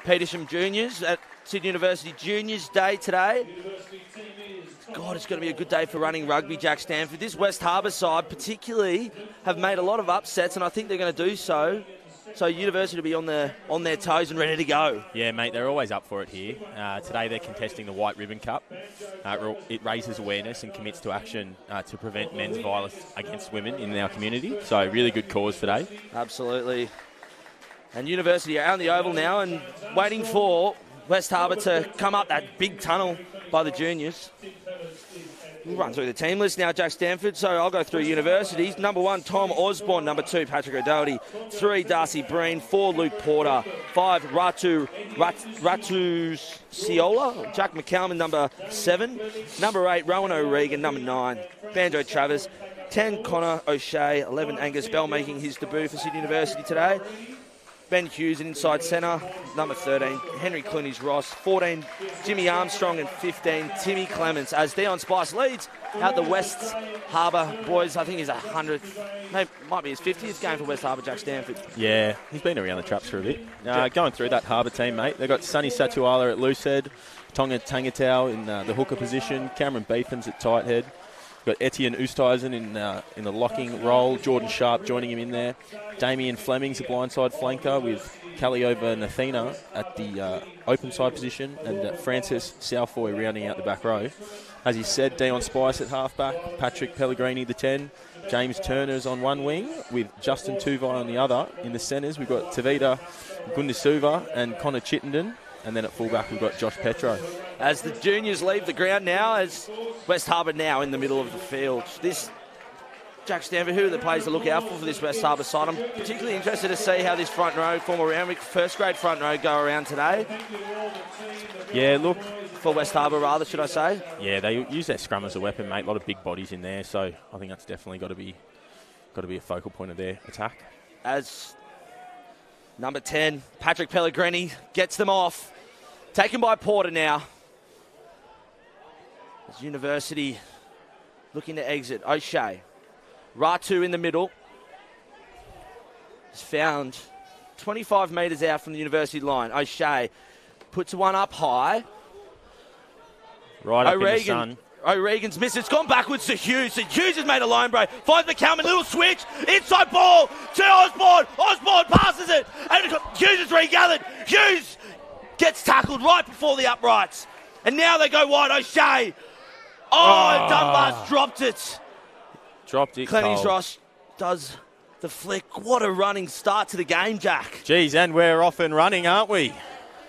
Petersham Juniors at Sydney University Juniors Day today. God, it's going to be a good day for running rugby, Jack Stanford. This West Harbour side particularly have made a lot of upsets, and I think they're going to do so. So University will be on their toes and ready to go. Yeah, mate, they're always up for it here. Today they're contesting the White Ribbon Cup. It raises awareness and commits to action to prevent men's violence against women in our community. So really good cause today. Absolutely. And University are out on the oval now and waiting for West Harbour to come up that big tunnel by the juniors. We'll run through the team list now, Jack Stanford. So I'll go through Universities. Number 1, Tom Osborne. Number 2, Patrick O'Doherty. 3, Darcy Breen. 4, Luke Porter. 5, Ratu Ciola. Jack McCalman, number 7. Number 8, Rowan O'Regan. Number 9, Banjo Travers. 10, Connor O'Shea. 11, Angus Bell making his debut for Sydney University today. Ben Hughes, an inside centre. Number 13, Henry Clooney's Ross. 14, Jimmy Armstrong. And 15, Timmy Clements. As Dion Spice leads out the West Harbour boys. I think he's 100th, maybe might be his 50th game for West Harbour, Jack Stanford. Yeah, he's been around the traps for a bit. Going through that Harbour team, mate. They've got Sonny Satuala at loosehead, Tonga Tangatau in the hooker position, Cameron Beetham's at tight head. We've got Etienne Oosthuizen in the locking role, Jordan Sharp joining him in there. Damien Fleming's a blindside flanker with Calliope Nathina at the open side position, and Francis Southfoy rounding out the back row. As he said, Dion Spice at halfback, Patrick Pellegrini the 10, James Turner's on one wing with Justin Tuvai on the other. In the centres, we've got Tavita Gundisuva and Connor Chittenden. And then at fullback, we've got Josh Petro. As the juniors leave the ground now, as West Harbour now in the middle of the field. This, Jack Stanford, who are the players to look out for this West Harbour side? I'm particularly interested to see how this front row, former round, first grade front row, go around today. Yeah, look. For West Harbour, rather, should I say? Yeah, they use their scrum as a weapon, mate. A lot of big bodies in there, so I think that's definitely got to be a focal point of their attack. As number 10, Patrick Pellegrini, gets them off. Taken by Porter now. As University looking to exit. O'Shea. Ratu in the middle. Is found 25 metres out from the University line. O'Shea puts one up high. Right up in the sun. O'Regan's missed. It's gone backwards to Hughes. So Hughes has made a line break. Finds McCalman. Little switch. Inside ball to Osborne. Osborne passes it. And Hughes is regathered. Hughes gets tackled right before the uprights. And now they go wide. O'Shea. Dunbar's dropped it. Clenny's Ross does the flick. What a running start to the game, Jack. Geez, and we're off and running, aren't we?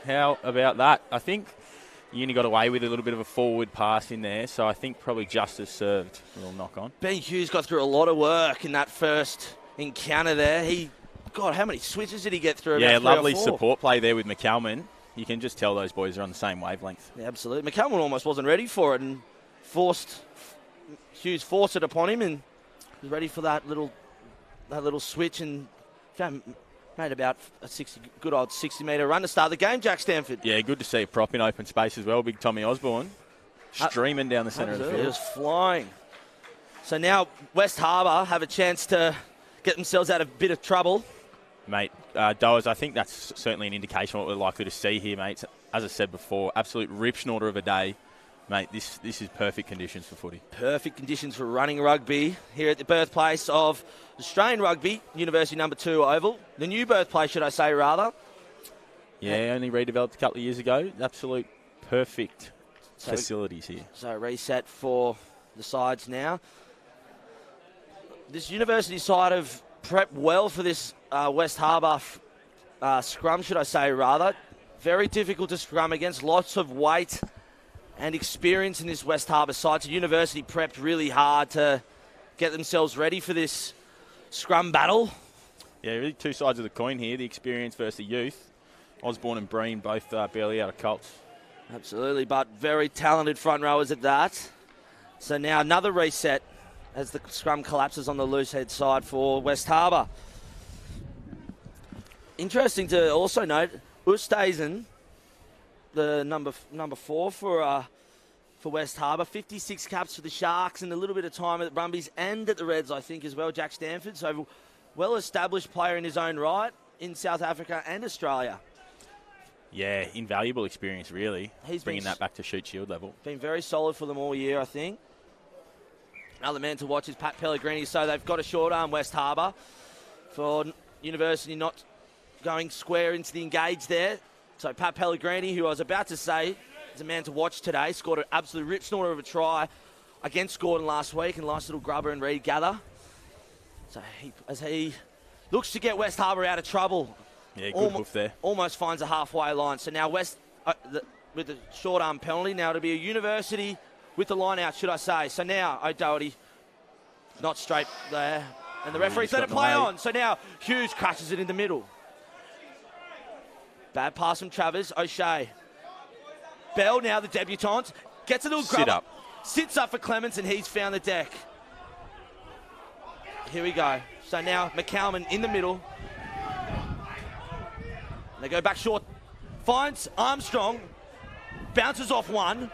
How about that? I think Uni got away with a little bit of a forward pass in there, so I think probably justice served. A little knock on. Ben Hughes got through a lot of work in that first encounter there. God, how many switches did he get through? Yeah, lovely support play there with McCalman. You can just tell those boys are on the same wavelength. Yeah, absolutely. McCalman almost wasn't ready for it, and Hughes forced it upon him, and was ready for that little switch, and made about a good old 60-metre run to start the game, Jack Stanford. Yeah, good to see a prop in open space as well. Big Tommy Osborne streaming down the centre of the field. It was flying. So now West Harbour have a chance to get themselves out of a bit of trouble. Mate, Doers, I think that's certainly an indication of what we're likely to see here, mate. As I said before, absolute rip schnorter of a day. Mate, this is perfect conditions for footy. Perfect conditions for running rugby here at the birthplace of Australian rugby, University number 2 Oval. The new birthplace, should I say, rather. Yeah, only redeveloped a couple of years ago. Absolute perfect facilities here. So reset for the sides now. This University side have prepped well for this West Harbour scrum, should I say, rather. Very difficult to scrum against. Lots of weight and experience in this West Harbour side. So University prepped really hard to get themselves ready for this scrum battle. Yeah, really two sides of the coin here, the experience versus the youth. Osborne and Breen both barely out of Colts. Absolutely, but very talented front rowers at that. So now another reset as the scrum collapses on the loose head side for West Harbour. Interesting to also note, Oosthuizen, the number 4 for West Harbour, 56 caps for the Sharks and a little bit of time at the Brumbies and at the Reds, I think, as well, Jack Stanford. So well-established player in his own right in South Africa and Australia. Yeah, invaluable experience, really. He's bringing that back to Shute Shield level. Been very solid for them all year, I think. Another man to watch is Pat Pellegrini. So they've got a short arm, West Harbour, for University not going square into the engage there. So Pat Pellegrini, who I was about to say is a man to watch today, scored an absolute rip snorter of a try against Gordon last week, and nice little grubber and Reed gather. So as he looks to get West Harbour out of trouble. Yeah, good hoof there. Almost finds a halfway line. So now West, with the short arm penalty, now to be a University with the line out, should I say. So now O'Doherty, not straight there. And the referee's let it play on. So now Hughes crashes it in the middle. Bad pass from Travers. O'Shea. Bell, now the debutant, gets a little grub. Sit up. Sits up for Clements, and he's found the deck. Here we go. So now McCalman in the middle. They go back short. Finds Armstrong. Bounces off one.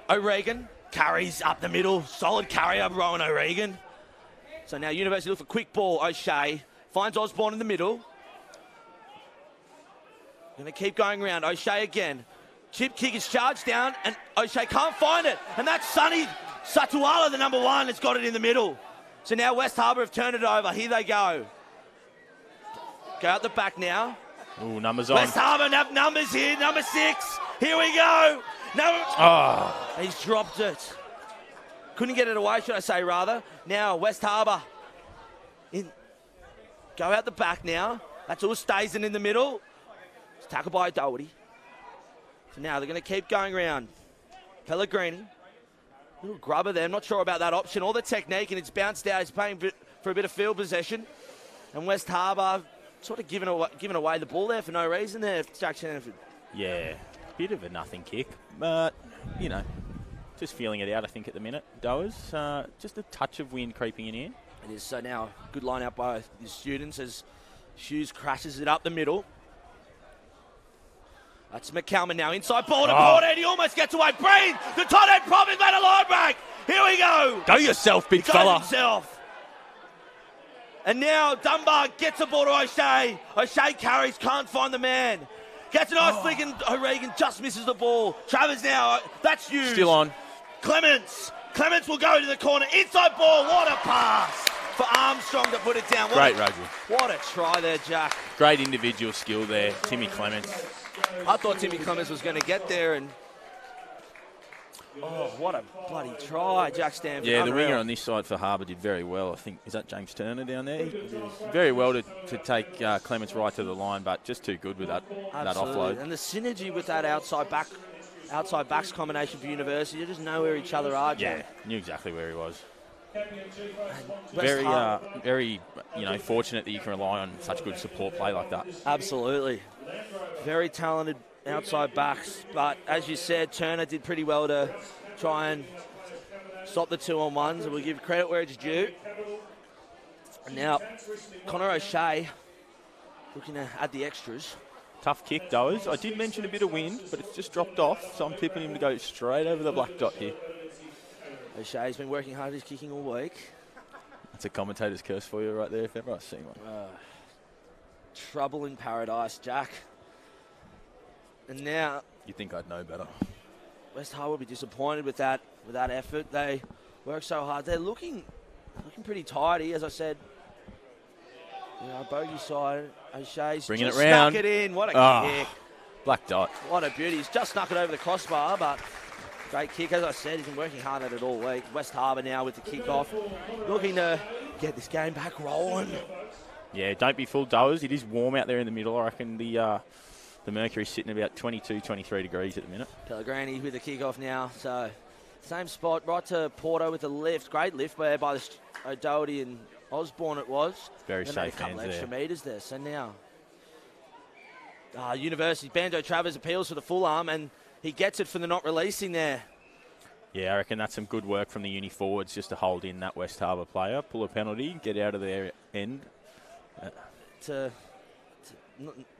O'Regan carries up the middle. Solid carry of Rowan O'Regan. So now University look for quick ball. O'Shea finds Osborne in the middle. Going to keep going around. O'Shea again. Chip kick is charged down, and O'Shea can't find it. And that's Sonny Satuala, the number 1, that's got it in the middle. So now West Harbour have turned it over. Here they go. Go out the back now. Ooh, numbers on. West Harbour have numbers here. Number 6. Here we go. He's dropped it. Couldn't get it away, should I say, rather. Now West Harbour. Go out the back now. That's all stays in the middle. It's tackled by Doherty. So now they're going to keep going around. Pellegrini. Little grubber there. I'm not sure about that option or the technique, and it's bounced out. He's paying for a bit of field possession. And West Harbour sort of giving away the ball there for no reason there, Jack Shanaford. Yeah, bit of a nothing kick. But, just feeling it out, I think, at the minute. Doers, just a touch of wind creeping in here. It is. So now, good line out by the students as Hughes crashes it up the middle. That's McCalman now. Inside ball to Porter. He almost gets away. Breen, the tight end probably made a line break. Here we go. Go yourself, big fella. Himself. And now Dunbar gets the ball to O'Shea. O'Shea carries, can't find the man. Gets a nice flick, and O'Regan just misses the ball. Travers now. That's Hughes. Still on. Clements will go to the corner. Inside ball. What a pass for Armstrong to put it down. Great, Roger. What a try there, Jack. Great individual skill there, Timmy Clements. I thought Timmy Clements was going to get there, and what a bloody try, Jack Stanford. Yeah, Unreal. The winger on this side for Harbour did very well. I think, is that James Turner down there? Very well to take Clements right to the line, but just too good with that offload. And the synergy with that outside backs combination for University, you just know where each other are, Jack. Yeah, knew exactly where he was. Very, fortunate that you can rely on such good support play like that. Absolutely. Very talented outside backs, but as you said, Turner did pretty well to try and stop the 2-on-1s, and we'll give credit where it's due. And now, Connor O'Shea looking to add the extras. Tough kick, Doers. I did mention a bit of wind, but it's just dropped off, so I'm tipping him to go straight over the black dot here. O'Shea's been working hard at his kicking all week. That's a commentator's curse for you right there, if ever I've seen one. Trouble in paradise, Jack. And now... You'd think I'd know better. West Harbour will be disappointed with that effort. They work so hard. They're looking pretty tidy, as I said. Bogey side. O'Shea's bringing just it round. Snuck it in. What a kick. Black dot. What a beauty. He's just snuck it over the crossbar, but great kick. As I said, he's been working hard at it all week. West Harbour now with the kick-off, looking to get this game back rolling. Yeah, don't be fooled, Doers. It is warm out there in the middle. I reckon the mercury's sitting about 22, 23 degrees at the minute. Pellegrini with the kick-off now. So, same spot, right to Porto with the lift. Great lift by the O'Doherty and Osborne it was. Very safe hands there. A couple extra metres there. So now, University, Banjo Travers appeals for the full arm, and he gets it for the not releasing there. Yeah, I reckon that's some good work from the uni forwards just to hold in that West Harbour player, pull a penalty, get out of their end.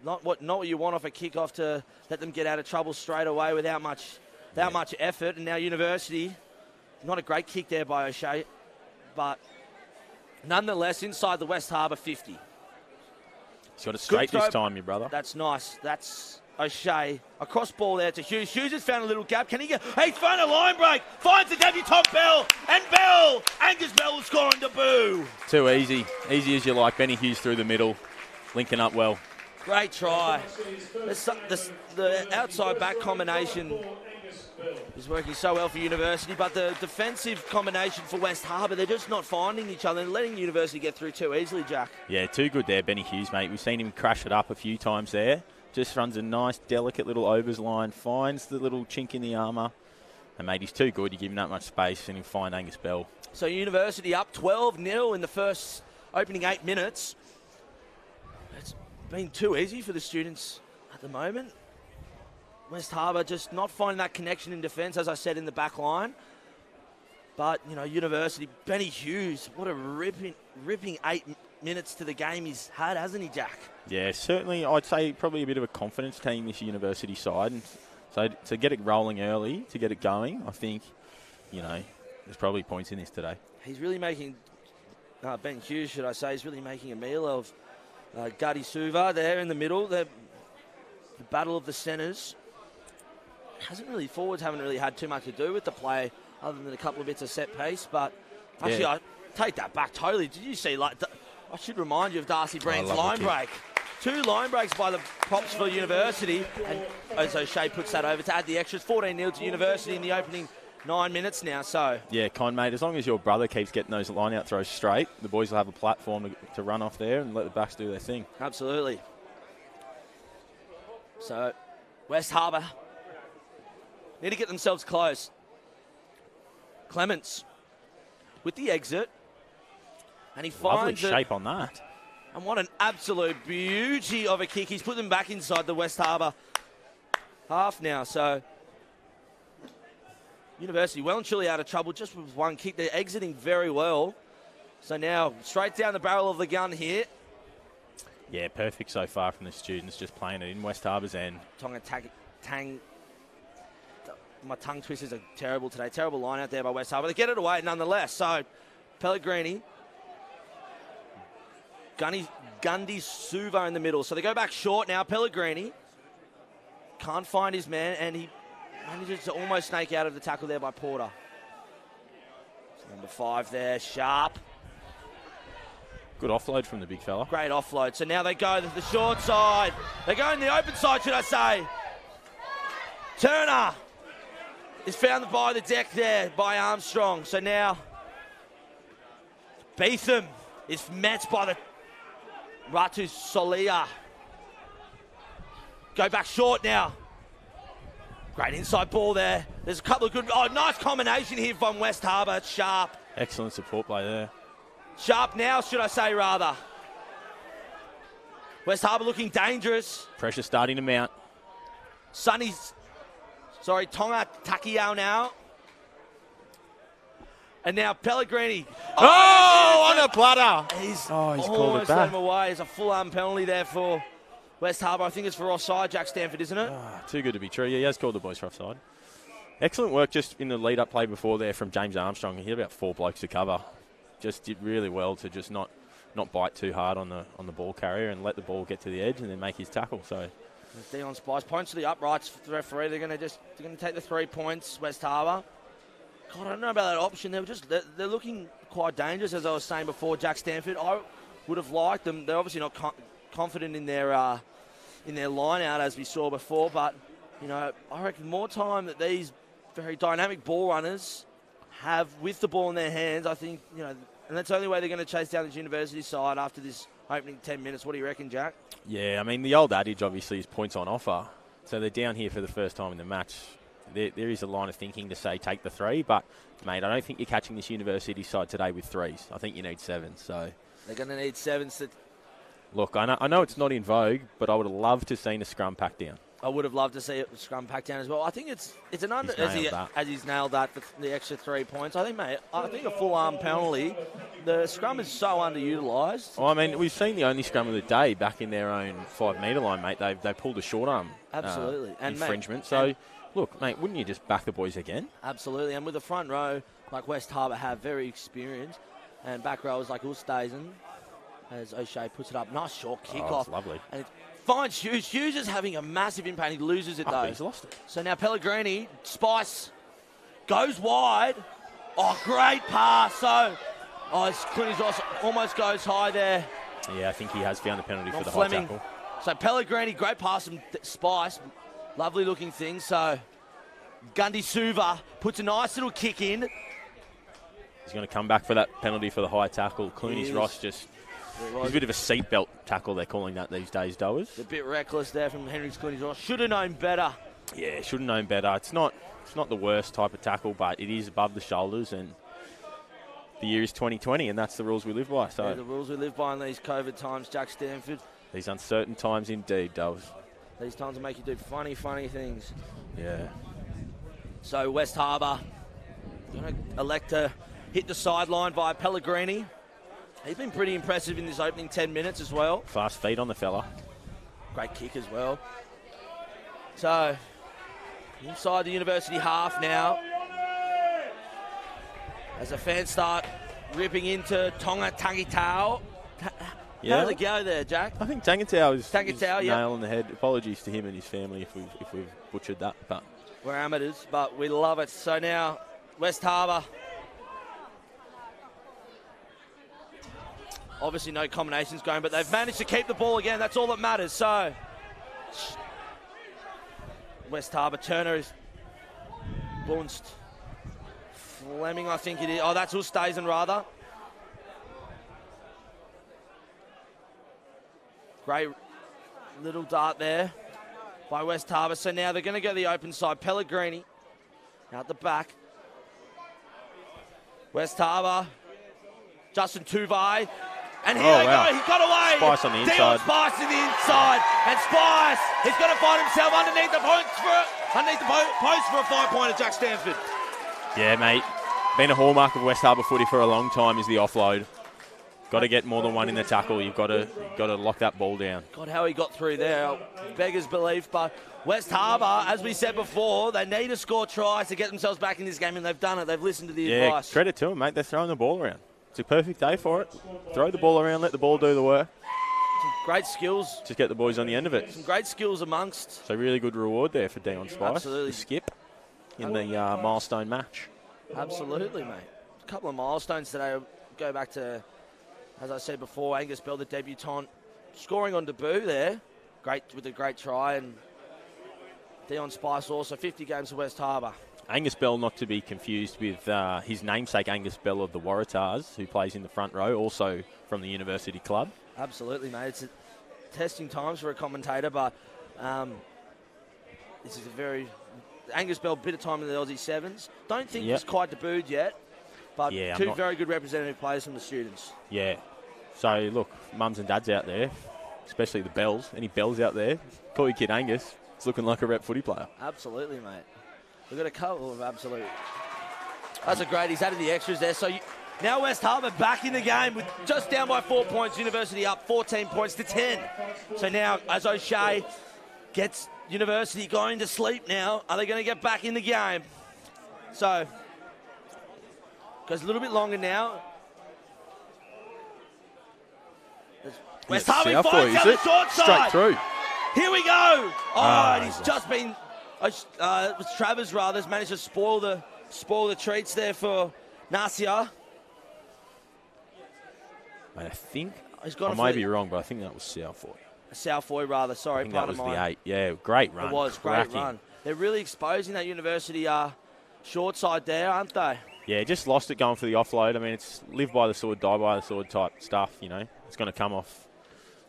Not what you want off a kick-off, to let them get out of trouble straight away without much effort. And now University, not a great kick there by O'Shea, but nonetheless inside the West Harbour 50. He's got it straight Good this throw. time, your brother. That's nice. That's O'Shea. A cross ball there to Hughes. Hughes has found a little gap. Can he get... He's found a line break. Finds the debutant Bell. And Bell. Angus Bell will score on debut. Too easy. Easy as you like. Benny Hughes through the middle. Linking up well. Great try. The outside back combination is working so well for University, but the defensive combination for West Harbour, they're just not finding each other and letting University get through too easily, Jack. Yeah, too good there, Benny Hughes, mate. We've seen him crash it up a few times there. Just runs a nice, delicate little overs line, finds the little chink in the armour. And, mate, he's too good. You give him that much space and he'll find Angus Bell. So University up 12-0 in the first opening 8 minutes. It's been too easy for the students at the moment. West Harbour just not finding that connection in defence, as I said, in the back line. But, you know, University, Benny Hughes, what a ripping 8 minutes to the game he's had, hasn't he, Jack? Yeah, certainly. I'd say probably a bit of a confidence team, this University side. And so to get it rolling early, to get it going, I think, you know, there's probably points in this today. He's really making, Ben Hughes, should I say, he's really making a meal of Gadi Suva there in the middle. The battle of the centres. Forwards haven't really had too much to do with the play other than a couple of bits of set piece. But actually, I take that back totally. Did you see, I should remind you of Darcy Brand's line break. 2 line breaks by the props for University. And as O'Shea puts that over to add the extras. 14-0 to University in the opening 9 minutes now. So yeah, Con, mate, as long as your brother keeps getting those line-out throws straight, the boys will have a platform to run off there and let the backs do their thing. Absolutely. So, West Harbour need to get themselves close. Clements with the exit. And he finds lovely shape on that. And what an absolute beauty of a kick. He's put them back inside the West Harbour half now. So, University well and truly out of trouble just with one kick. They're exiting very well. So now, straight down the barrel of the gun here. Yeah, perfect so far from the students, just playing it in West Harbour's end. My tongue twisters are terrible today. Terrible line out there by West Harbour. They get it away nonetheless. So, Pellegrini. Gundy Suva in the middle. So they go back short now. Pellegrini can't find his man, and he manages to almost snake out of the tackle there by Porter. So number 5 there, Sharp. Good offload from the big fella. Great offload. So now they go to the short side. They go in the open side, should I say. Turner is found by the deck there by Armstrong. So now Beetham is met by the Ratu Solia. Go back short now. Great inside ball there. There's a couple of good... Oh, nice combination here from West Harbour. Sharp. Excellent support play there. Sharp now, should I say, rather. West Harbour looking dangerous. Pressure starting to mount. Tonga Takiao now. And now Pellegrini. Oh, on a platter. He's called it almost let back. him away. It's a full-arm penalty there for West Harbour. I think it's for offside, Jack Stanford, isn't it? Too good to be true. Yeah, he has called the boys for offside. Excellent work just in the lead-up play before there from James Armstrong. He had about 4 blokes to cover. Just did really well to just not bite too hard on the ball carrier and let the ball get to the edge and then make his tackle. So Dion Spice points to the uprights for the referee. They're going to take the 3 points, West Harbour. God, I don't know about that option. They're looking quite dangerous, as I was saying before, Jack Stanford. I would have liked them. They're obviously not confident in their line out, as we saw before. But, you know, I reckon more time that these very dynamic ball runners have with the ball in their hands, I think, you know, and that's the only way they're going to chase down this University side after this opening 10 minutes. What do you reckon, Jack? yeah, I mean, the old adage obviously is points on offer. So they're down here for the first time in the match. There is a line of thinking to say take the 3, but, mate, I don't think you're catching this University side today with 3s. I think you need 7s. So They're going to need 7s. Look, I know it's not in vogue, but I would have loved to have seen a scrum pack down. I would have loved to see it scrum packed down as well. I think it's an under as he's nailed that for the extra 3 points. I think, mate, a full arm penalty. The scrum is so underutilised. Well, I mean, we've seen the only scrum of the day back in their own 5-metre line, mate. They pulled a short arm absolutely infringement. So, look, mate, wouldn't you just back the boys again? Absolutely, and with the front row like West Harbour have very experienced, and back rowers like Ustazen, as O'Shea puts it up. Nice short kick Oh, off. it's lovely. And it finds Hughes. Hughes is having a massive impact. He loses it, though. He's lost it. So now Pellegrini, Spice, goes wide. Oh, great pass. So, Clooney's Ross almost goes high there. Yeah, I think he has found the penalty for the Fleming. high tackle. So Pellegrini, great pass from Spice. Lovely looking thing. So Gundy Suva puts a nice little kick in. He's going to come back for that penalty for the high tackle. Clooney's Ross just... He's a bit of a seatbelt tackle, they're calling that these days, Doers. A bit reckless there from Henry's Clooney's Ross. Should have known better. Yeah, should have known better. It's not the worst type of tackle, but it is above the shoulders, and the year is 2020, and that's the rules we live by. So yeah, the rules we live by in these COVID times, Jack Stanford. These uncertain times indeed, Doers. These times will make you do funny things. Yeah. So West Harbour going to elect to hit the sideline via Pellegrini. He's been pretty impressive in this opening 10 minutes as well. Fast feet on the fella. Great kick as well. So, inside the University half now. As the fans start ripping into Tonga Tangitao. Yeah. How does it go there, Jack? I think Tangitao is Tangitao, nail on the head. Apologies to him and his family if we've butchered that. But we're amateurs, but we love it. So now, West Harbour. Obviously no combinations going, but they've managed to keep the ball again. That's all that matters. So, West Harbour, Turner is bounced. Fleming, I think it is. Oh, that's Ustazen, rather. Great little dart there by West Harbour. So now they're going to go the open side. Pellegrini out the back. West Harbour, Justin Tuvai. And here they go, he got away. Spice on the inside. Dion Spice to the inside. And Spice is going to find himself underneath the post for a 5-pointer, Jack Stanford. Yeah, mate. Been a hallmark of West Harbour footy for a long time is the offload. Got to get more than one in the tackle. You've got to lock that ball down. God, how he got through there. Beggars belief. But West Harbour, as we said before, they need to score tries to get themselves back in this game, and they've done it. They've listened to the advice. Credit to them, mate. They're throwing the ball around. It's a perfect day for it. Throw the ball around, let the ball do the work. Some great skills. Just get the boys on the end of it. Some great skills amongst. So really good reward there for Dion Spice. Absolutely. The skip in the milestone match. Absolutely, mate. A couple of milestones today. Go back to, as I said before, Angus Bell, the debutant, scoring on debut there. Great with a great try. And Dion Spice also 50 games for West Harbour. Angus Bell, not to be confused with his namesake Angus Bell of the Waratahs, who plays in the front row, also from the University Club. Absolutely, mate. It's testing times for a commentator, but this is a very... Angus Bell, bit of time in the Aussie Sevens. Don't think he's quite debuted yet, but two very good representative players from the students. Yeah. So, look, mums and dads out there, especially the Bells, any Bells out there, call your kid Angus. It's looking like a rep footy player. Absolutely, mate. We've got a couple of absolute... That's a great... He's added the extras there. So now West Harbour back in the game with just down by 4 points. University up 14 points to 10. So now as O'Shea gets University going to sleep now, are they going to get back in the game? So goes a little bit longer now. West Harbour finds down the short side. Straight through. Here we go. Oh, he's just been... it was Travers, rather, has managed to spoil the treats there for Nasir. Mate, I think, I may be wrong, but I think that was Southwoy. Southwoy, rather, sorry. I think that was the 8. Yeah, great run. It was, great run. They're really exposing that University short side there, aren't they? Yeah, just lost it going for the offload. I mean, it's live by the sword, die by the sword type stuff, you know. It's going to come off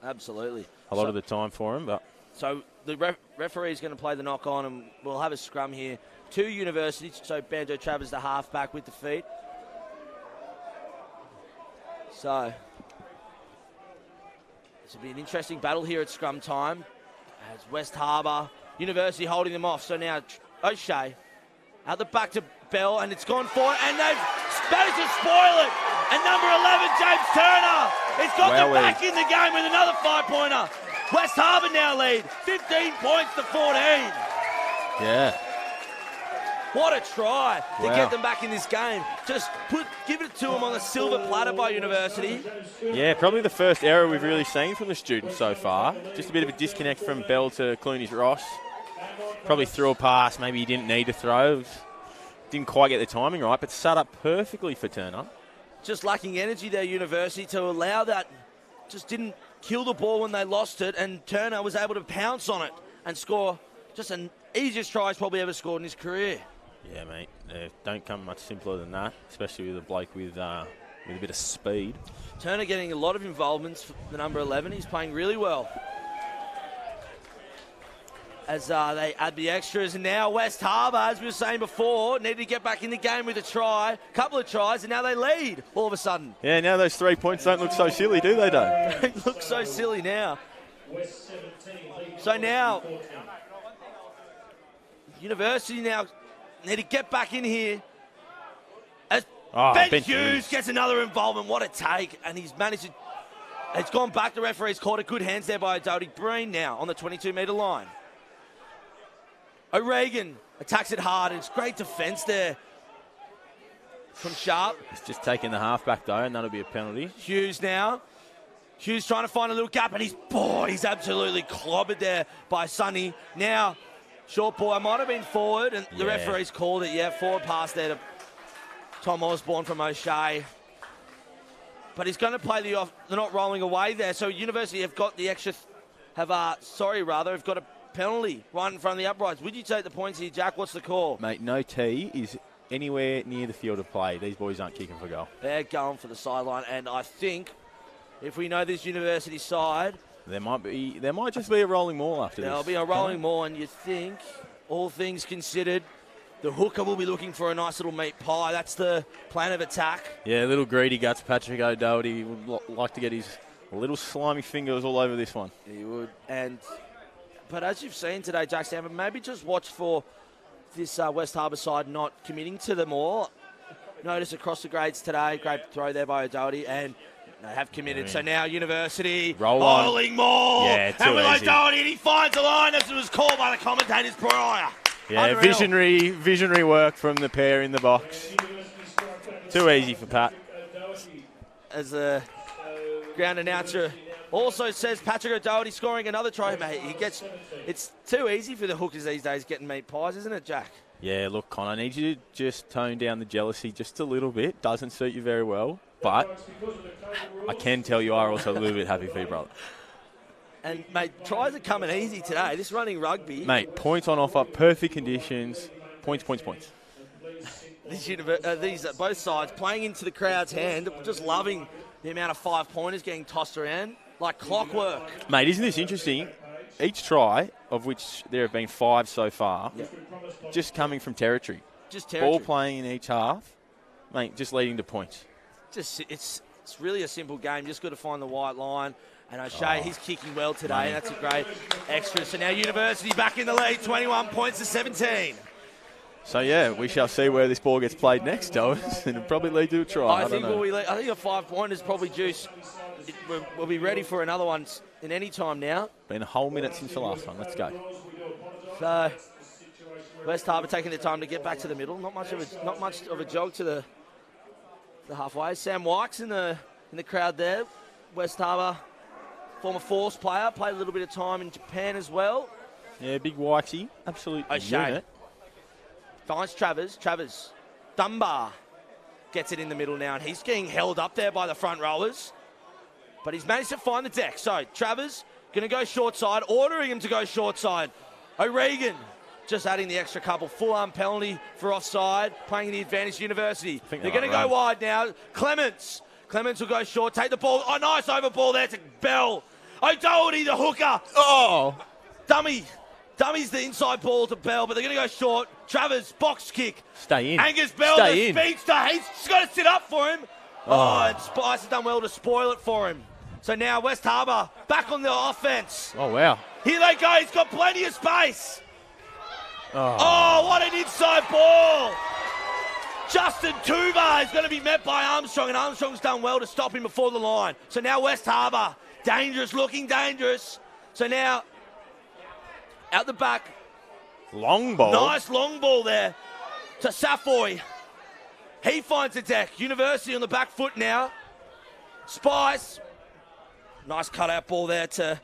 absolutely a lot of the time for him, but... So the referee is going to play the knock on, and we'll have a scrum here. 2 Universities, so Banjo Travers, the halfback with the feet. So this will be an interesting battle here at scrum time. As West Harbour, University holding them off. So now O'Shea out the back to Bell, and it's gone forward, and they've managed to spoil it. And number 11, James Turner, has got them back in the game with another 5-pointer. West Harbour now lead, 15 points to 14. Yeah. What a try to Wow. get them back in this game. Just give it to them on a silver platter by University. Yeah, probably the first error we've really seen from the students so far. Just a bit of a disconnect from Bell to Clooney's Ross. Probably threw a pass, maybe he didn't need to throw. Didn't quite get the timing right, but set up perfectly for Turner. Just lacking energy there, University, to allow that. Just didn't kill the ball when they lost it, and Turner was able to pounce on it and score just an easiest try he's probably ever scored in his career. Yeah, mate. Don't come much simpler than that, especially with a bloke with a bit of speed. Turner getting a lot of involvements for the number 11. He's playing really well. As they add the extras, and now West Harbour, as we were saying before, needed to get back in the game with a couple of tries, and now they lead all of a sudden. Yeah, now those 3 points don't look so silly, do they, though? They look so silly now. So now, University now need to get back in here. As Ben Hughes gets another involvement, what a take, and he's managed to. It's gone back. The referee's called it. Good hands there by Doty. Breen now on the 22-metre line. O'Regan attacks it hard. It's great defence there from Sharp. He's just taking the halfback, though, and that'll be a penalty. Hughes now. Hughes trying to find a little gap, and he's absolutely clobbered there by Sonny. Now, short ball. I might have been forward, and the referee's called it. Yeah, forward pass there to Tom Osborne from O'Shea. But he's going to play the off. They're not rolling away there. So University have got the extra. Have got a penalty right in front of the uprights. Would you take the points here, Jack? What's the call? Mate, no tee is anywhere near the field of play. These boys aren't kicking for goal. They're going for the sideline, and I think if we know this University side, There might just be a rolling maul after this. there'll be a rolling maul, and you think, all things considered, the hooker will be looking for a nice little meat pie. That's the plan of attack. Yeah, little greedy guts Patrick O'Doherty would like to get his little slimy fingers all over this one. He would, but as you've seen today, Jack Stanford, maybe just watch for this West Harbour side not committing to them all. Notice across the grades today, great throw there by O'Doherty, and they have committed. So now University rolling maul. Yeah, too and with easy. O'Doherty, and he finds a line as it was called by the commentators prior. Yeah, Unreal. visionary work from the pair in the box. Too easy for Pat. As the ground announcer also says, Patrick O'Doherty scoring another try, mate. It's too easy for the hookers these days getting meat pies, isn't it, Jack? Yeah, look, Con, I need you to just tone down the jealousy just a little bit. Doesn't suit you very well, but I can tell you are also a little bit happy for your brother. And, mate, tries are coming easy today. This running rugby. Mate, points on offer, perfect conditions. Points. These both sides playing into the crowd's hand, just loving the amount of 5-pointers getting tossed around like clockwork. Mate, isn't this interesting? Each try, of which there have been 5 so far, just coming from territory. Just territory. Ball playing in each half, mate, just leading to points. It's really a simple game. Just got to find the white line. And O'Shea, he's kicking well today. And that's a great extra. So now University back in the lead, 21 points to 17. So, yeah, we shall see where this ball gets played next, though, and it'll probably lead to a try. I think a 5-pointer's probably juice. We'll be ready for another one in any time now. Been a whole minute since the last one. Let's go. So West Harbour taking the time to get back to the middle. Not much of a jog to the halfway. Sam Wykes in the crowd there. West Harbour, former Force player, played a little bit of time in Japan as well. Yeah, big Wykesy, absolute unit. Finds Travers. Dunbar gets it in the middle now, and he's getting held up there by the front rowers. But he's managed to find the deck. So Travers going to go short side, ordering him to go short side. O'Regan just adding the extra couple. Full-arm penalty for offside, playing the advantage University. They're going to go wide now. Clements will go short, take the ball. Oh, nice over ball there to Bell. O'Doherty, the hooker. Oh! Dummy's the inside ball to Bell, but they're going to go short. Travers, box kick. Stay in. Angus Bell, the speedster. He's got to sit up for him. And Spice has done well to spoil it for him. So now West Harbour back on the offense. Oh, wow. Here they go. He's got plenty of space. Oh, what an inside ball. Justin Tuva is going to be met by Armstrong, and Armstrong's done well to stop him before the line. So now West Harbour, looking dangerous. So now, out the back. Long ball. Nice long ball there. to Safoy. He finds the deck. University on the back foot now. Spice. Nice cutout ball there to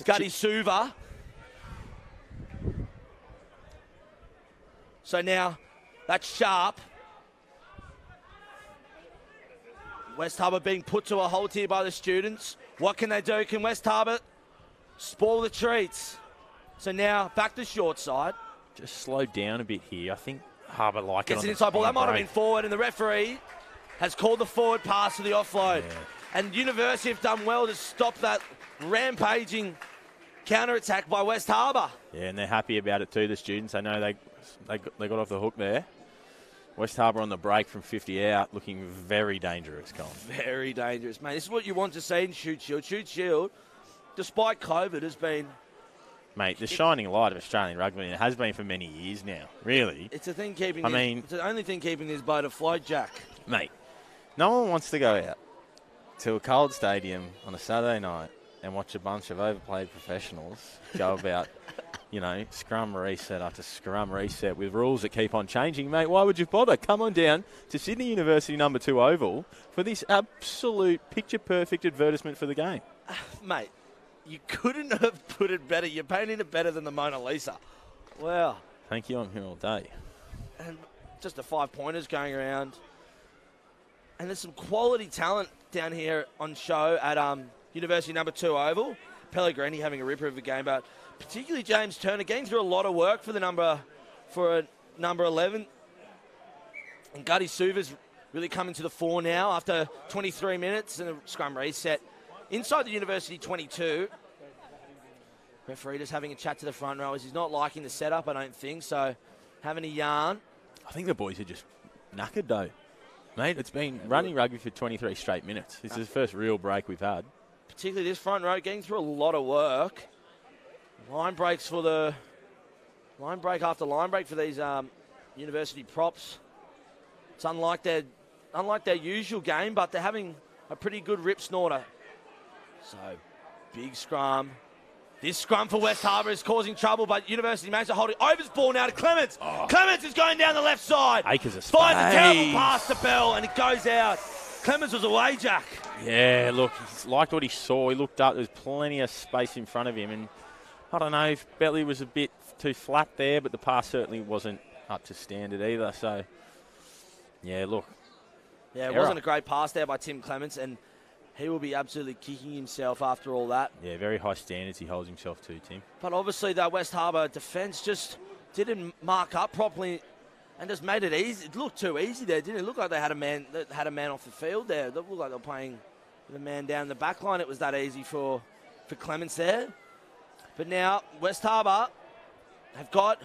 Gutty Suva. So now that's sharp. West Harbour being put to a halt here by the students. What can they do? Can West Harbour spoil the treats? So now back to short side. Just slow down a bit here. I think Harbour like Gets it. An inside ball. That might have been forward, and the referee has called the forward pass to the offload. Yeah. And University have done well to stop that rampaging counter-attack by West Harbour. Yeah, and they're happy about it too, the students. I know they got off the hook there. West Harbour on the break from 50 out, looking very dangerous, Colin. Very dangerous, mate. This is what you want to see in Shute Shield. Shute Shield, despite COVID, has been... Mate, the shining light of Australian rugby, and it has been for many years now, really. It's a thing keeping... it's the only thing keeping this boat afloat, Jack. Mate, no one wants to go out to a cold stadium on a Saturday night and watch a bunch of overplayed professionals go about... scrum reset after scrum reset with rules that keep on changing. Mate, why would you bother? Come on down to Sydney University number 2 Oval for this absolute picture-perfect advertisement for the game. Mate, you couldn't have put it better. You're painting it better than the Mona Lisa. Wow. Thank you, I'm here all day. And just the 5-pointers going around. And there's some quality talent down here on show at University number 2 Oval. Pellegrini having a ripper of a game, but particularly James Turner getting through a lot of work for number 11. And Gutty Suva's really coming to the fore now after 23 minutes and a scrum reset. Inside the University 22. Referee just having a chat to the front rowers. He's not liking the setup, I don't think, so having a yarn. I think the boys are just knackered though. Mate, it's been running rugby for 23 straight minutes. This is the first real break we've had. Particularly this front row getting through a lot of work. Line break after line break for these University props. It's unlike their usual game, but they're having a pretty good rip snorter. So, big scrum. This scrum for West Harbour is causing trouble, but University managed to hold it. Overs ball now to Clements. Oh. Clements is going down the left side. Acres of space. Finds a terrible pass to Bell, and it goes out. Clements was away, Jack. Yeah, look, he liked what he saw. He looked up. There's plenty of space in front of him, and I don't know if Belly was a bit too flat there, but the pass certainly wasn't up to standard either. So, yeah, look. Yeah, it wasn't a great pass there by Tim Clements, and he will be absolutely kicking himself after all that. Yeah, very high standards he holds himself to, Tim. But obviously that West Harbour defence just didn't mark up properly and just made it easy. It looked too easy there, didn't it? It looked like they had a man off the field there. It looked like they were playing with a man down the back line. It was that easy for Clements there. But now West Harbour have got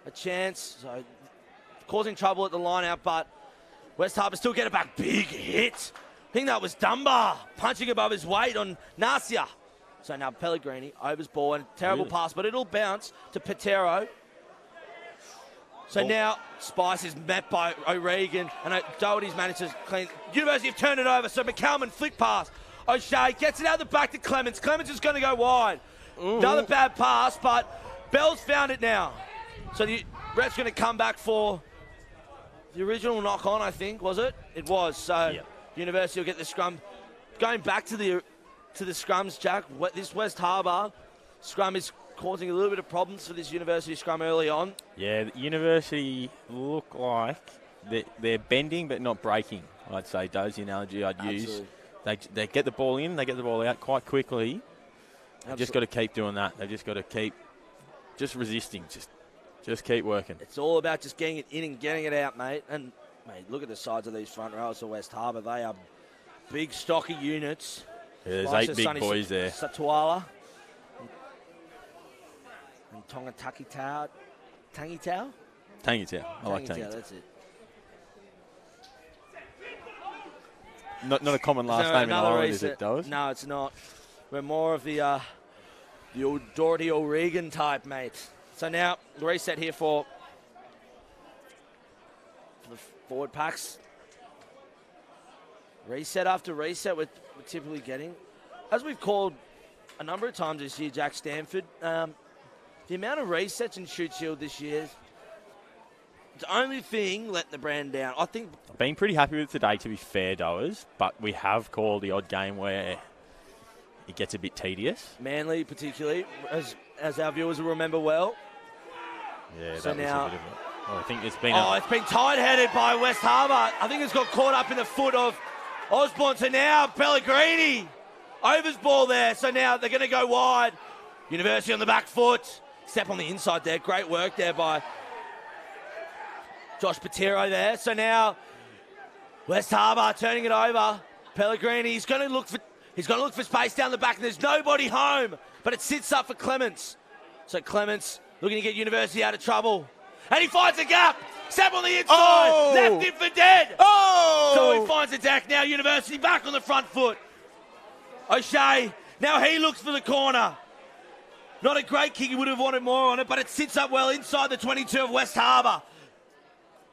a chance, so causing trouble at the line out, but West Harbour still get it back. Big hit. I think that was Dunbar punching above his weight on Nasia. So now Pellegrini overs ball and terrible pass, but it'll bounce to Patero. So now Spice is met by O'Regan, and Doherty's managed to clean. University have turned it over, so McCalman flick pass. O'Shea gets it out the back to Clements. Clements is going to go wide. Another bad pass, but Bell's found it now. So the ref's going to come back for the original knock on, I think, was it? It was. So University will get the scrum. Going back to the scrums, Jack, this West Harbour scrum is causing a little bit of problems for this University scrum early on. Yeah, the University look like they're bending but not breaking, I'd say, Does the analogy I'd use. They get the ball in, they get the ball out quite quickly. They've just got to keep doing that. They've just got to keep resisting. Just keep working. It's all about just getting it in and getting it out, mate. And, mate, look at the sides of these front rows of West Harbour. They are big, stocky units. Yeah, there's 8 big boys there. Satuala. And Tonga Tangitau. Tangitau? Tangitau. I like Tangitau. That's it. Not a common last name in Ireland, is it, Does? No, it's not. We're more of the old Doherty O'Regan type, mate. So now the reset here for the forward packs. Reset after reset we're typically getting. As we've called a number of times this year, Jack Stanford, the amount of resets in Shute Shield this year The only thing letting the brand down, I think. I've been pretty happy with today, to be fair, Doers, but we have called the odd game where it gets a bit tedious. Manly, particularly, as our viewers will remember well. Yeah, so that now, was a bit of a... Oh, I think it's been... it's been tight-headed by West Harbour. I think it's got caught up in the foot of Osborne. So now Pellegrini, overs ball there. So now they're going to go wide. University on the back foot. Step on the inside there. Great work there by Josh Patero there. So now West Harbour turning it over. Pellegrini, he's going to look for space down the back, and there's nobody home, but it sits up for Clements. So Clements looking to get University out of trouble. And he finds a gap. Step on the inside. Left it for dead. So he finds a deck. Now University back on the front foot. O'Shea, now he looks for the corner. Not a great kick. He would have wanted more on it, but it sits up well inside the 22 of West Harbour.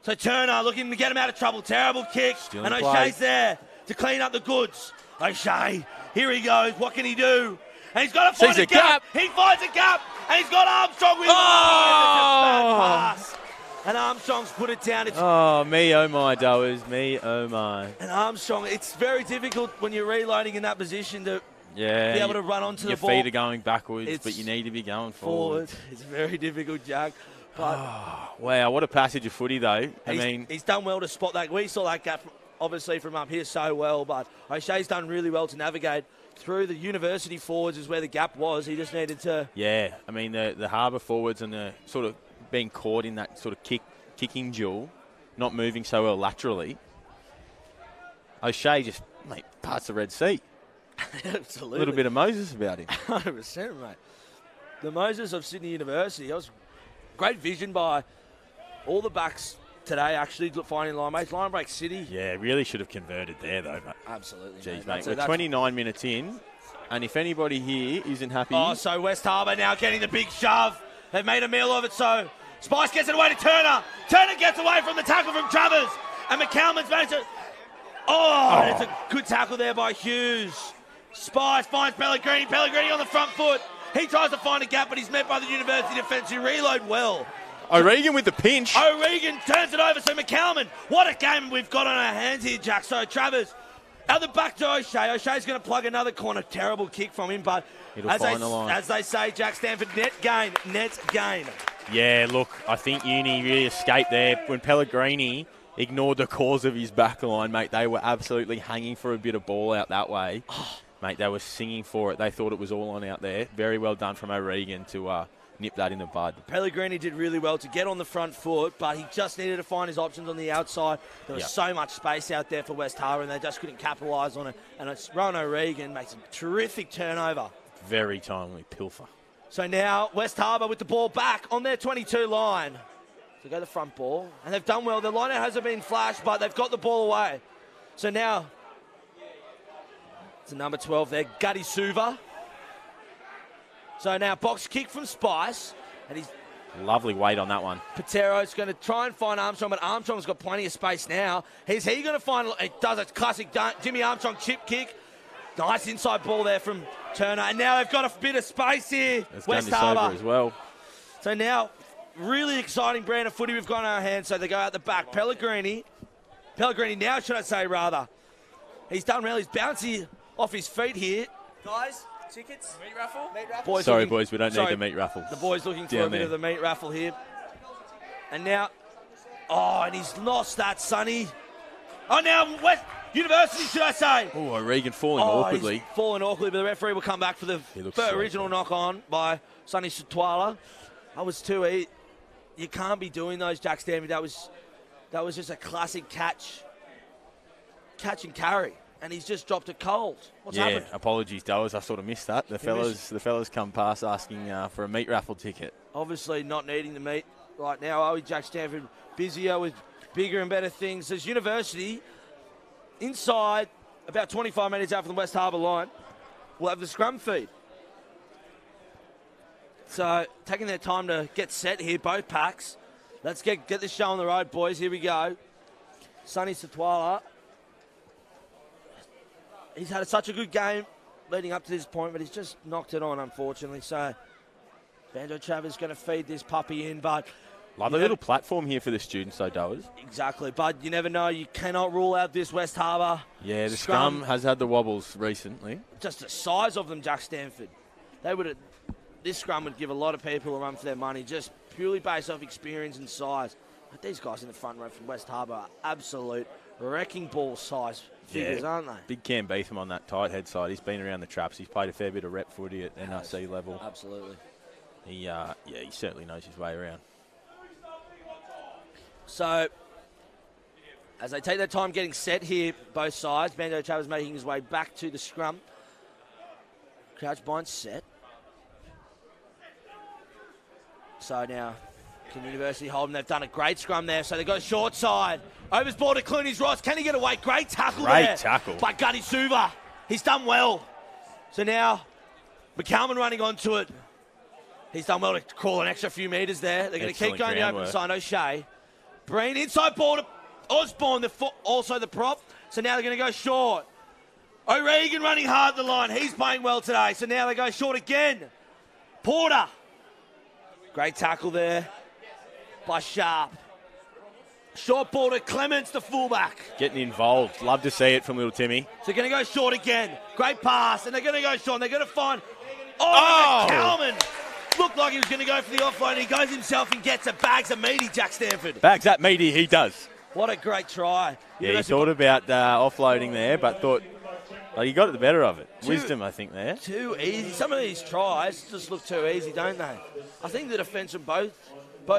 So Turner looking to get him out of trouble. Terrible kick. Still and in O'Shea's play. there to clean up the goods. O'Shea, here he goes. What can he do? And he's got to find a gap. He finds a gap. And he's got Armstrong with him. Bad pass. And Armstrong's put it down. Me oh my, Doers. Me oh my. And Armstrong, it's very difficult when you're reloading in that position to be able to run onto the ball. Your feet are going backwards, but you need to be going forward. It's very difficult, Jack. But wow, what a passage of footy, though. He's done well to spot that. We saw that gap, obviously, from up here so well, but O'Shea's done really well to navigate through the University forwards is where the gap was. He just needed to... Yeah, I mean, the Harbour forwards and the sort of being caught in that sort of kicking duel, not moving so well laterally. O'Shea just, parts the Red Sea. Absolutely. A little bit of Moses about him. 100%, mate. The Moses of Sydney University. That was great vision by all the backs today, actually, finding line mates. Line break City. Yeah, really should have converted there, though, mate. Absolutely. Jeez, mate. We're 29 minutes in, and if anybody here isn't happy... So West Harbour now getting the big shove. They've made a meal of it, so Spice gets it away to Turner. Turner gets away from the tackle from Travers. And McCalman's managed to... It's a good tackle there by Hughes. Spice finds Pellegrini. Pellegrini on the front foot. He tries to find a gap, but he's met by the University defence who reload well. O'Regan with the pinch. O'Regan turns it over, so McCalman. What a game we've got on our hands here, Jack. So Travers out the back to O'Shea. O'Shea's going to plug another corner. Terrible kick from him, but as they say, Jack Stanford, net gain. Yeah, look, I think Uni really escaped there when Pellegrini ignored the cause of his back line, mate. They were absolutely hanging for a bit of ball out that way. Mate, they were singing for it. They thought it was all on out there. Very well done from O'Regan to nip that in the bud. Pellegrini did really well to get on the front foot, but he just needed to find his options on the outside. There was so much space out there for West Harbour, and they just couldn't capitalise on it. And it's Rowan O'Regan makes a terrific turnover. Very timely pilfer. So now West Harbour with the ball back on their 22 line. So go the front ball, and they've done well. The line-out hasn't been flashed, but they've got the ball away. So now it's a number 12 there, Gutty Suva. So now box kick from Spice, and he's lovely weight on that one. Patero's going to try and find Armstrong, but Armstrong's got plenty of space now. Is he going to find? It does a classic Jimmy Armstrong chip kick. Nice inside ball there from Turner, and now they've got a bit of space here. West Harbour as well. So now, really exciting brand of footy we've got in our hands. So they go out the back. Pellegrini now, should I say rather? He's done well. He's bouncy off his feet here, guys. Tickets? Meat raffle? Boys, we don't need the meat raffle. The boys looking for a bit of the meat raffle here. And now, and he's lost that, Sonny. Now West University, should I say. O'Regan falling awkwardly. He's falling awkwardly, but the referee will come back for the original knock-on by Sonny Sutwala. That was too easy. You can't be doing those, Jack Stanford. That was just a classic catch and carry. And he's just dropped it cold. What's happened? Apologies, Doers. I sort of missed that. The fellas come past asking for a meat raffle ticket. Obviously not needing the meat right now. Are we, Jack Stanford? Busier with bigger and better things. There's University inside about 25 metres out from the West Harbour line. We'll have the scrum feed. So taking their time to get set here, both packs. Let's get this show on the road, boys. Here we go. Sonny Sutwala. He's had such a good game leading up to this point, but he's just knocked it on, unfortunately. So Banjo Travers going to feed this puppy in, but Lovely little platform here for the students, though, Doers. Exactly, but you never know. You cannot rule out this West Harbour. Yeah, the scrum has had the wobbles recently. Just the size of them, Jack Stanford. This scrum would give a lot of people a run for their money, just purely based off experience and size. But these guys in the front row from West Harbour are absolute wrecking ball size figures, aren't they? Big Cam Beetham on that tight head side. He's been around the traps. He's played a fair bit of rep footy at NRC level. Absolutely. He certainly knows his way around. So, as they take their time getting set here, both sides, Banjo Travers making his way back to the scrum. Crouch bind set. So now, can University hold them? They've done a great scrum there, so they go short side. Overs ball to Clooney's Ross. Can he get away? Great tackle there. Great tackle. By Gunny Suva. He's done well. So now, McCalman running onto it. He's done well to crawl an extra few metres there. They're going to keep going the open side. O'Shea. Breen inside ball to Osborne, also the prop. So now they're going to go short. O'Regan running hard the line. He's playing well today. So now they go short again. Porter. Great tackle there by Sharp. Short ball to Clements, the fullback. Getting involved. Love to see it from little Timmy. So they're going to go short again. Great pass. And they're going to go short. And they're going to find... McCalman. Looked like he was going to go for the offload. He goes himself and gets it. Bags a meaty, Jack Stanford. Bags that meaty, he does. What a great try. Yeah, he thought about offloading there, but thought he got the better of it. Wisdom, I think, there. Too easy. Some of these tries just look too easy, don't they? I think the defence from both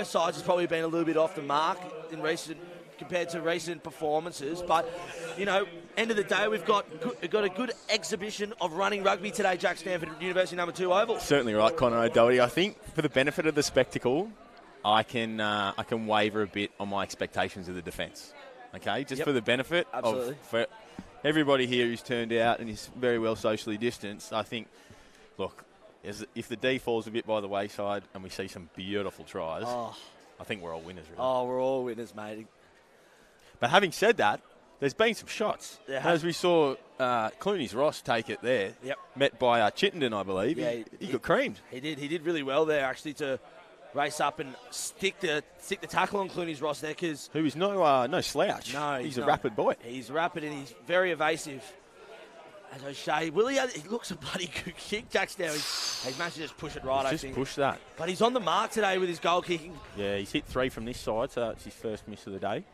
sides has probably been a little bit off the mark compared to recent performances. But, end of the day, we've got a good exhibition of running rugby today, Jack Stanford, at University number 2 Oval. Certainly right, Connor O'Doherty. I think for the benefit of the spectacle, I can waver a bit on my expectations of the defence. Okay, just for the benefit for everybody here who's turned out and is very well socially distanced. I think, look, if the D falls a bit by the wayside and we see some beautiful tries, I think we're all winners, really. Oh, we're all winners, mate. But having said that, there's been some shots. As we saw Clooney's Ross take it there, met by Chittenden, I believe. Yeah, he got creamed. He did really well there, actually, to race up and stick the tackle on Clooney's Ross there, because who is no slouch. No, he's a rapid boy. He's rapid and he's very evasive. As O'Shea, he looks a bloody good kick, Jack's now. He's managed to just push it right, I think. Just push that. But he's on the mark today with his goal kicking. Yeah, he's hit 3 from this side, so it's his first miss of the day.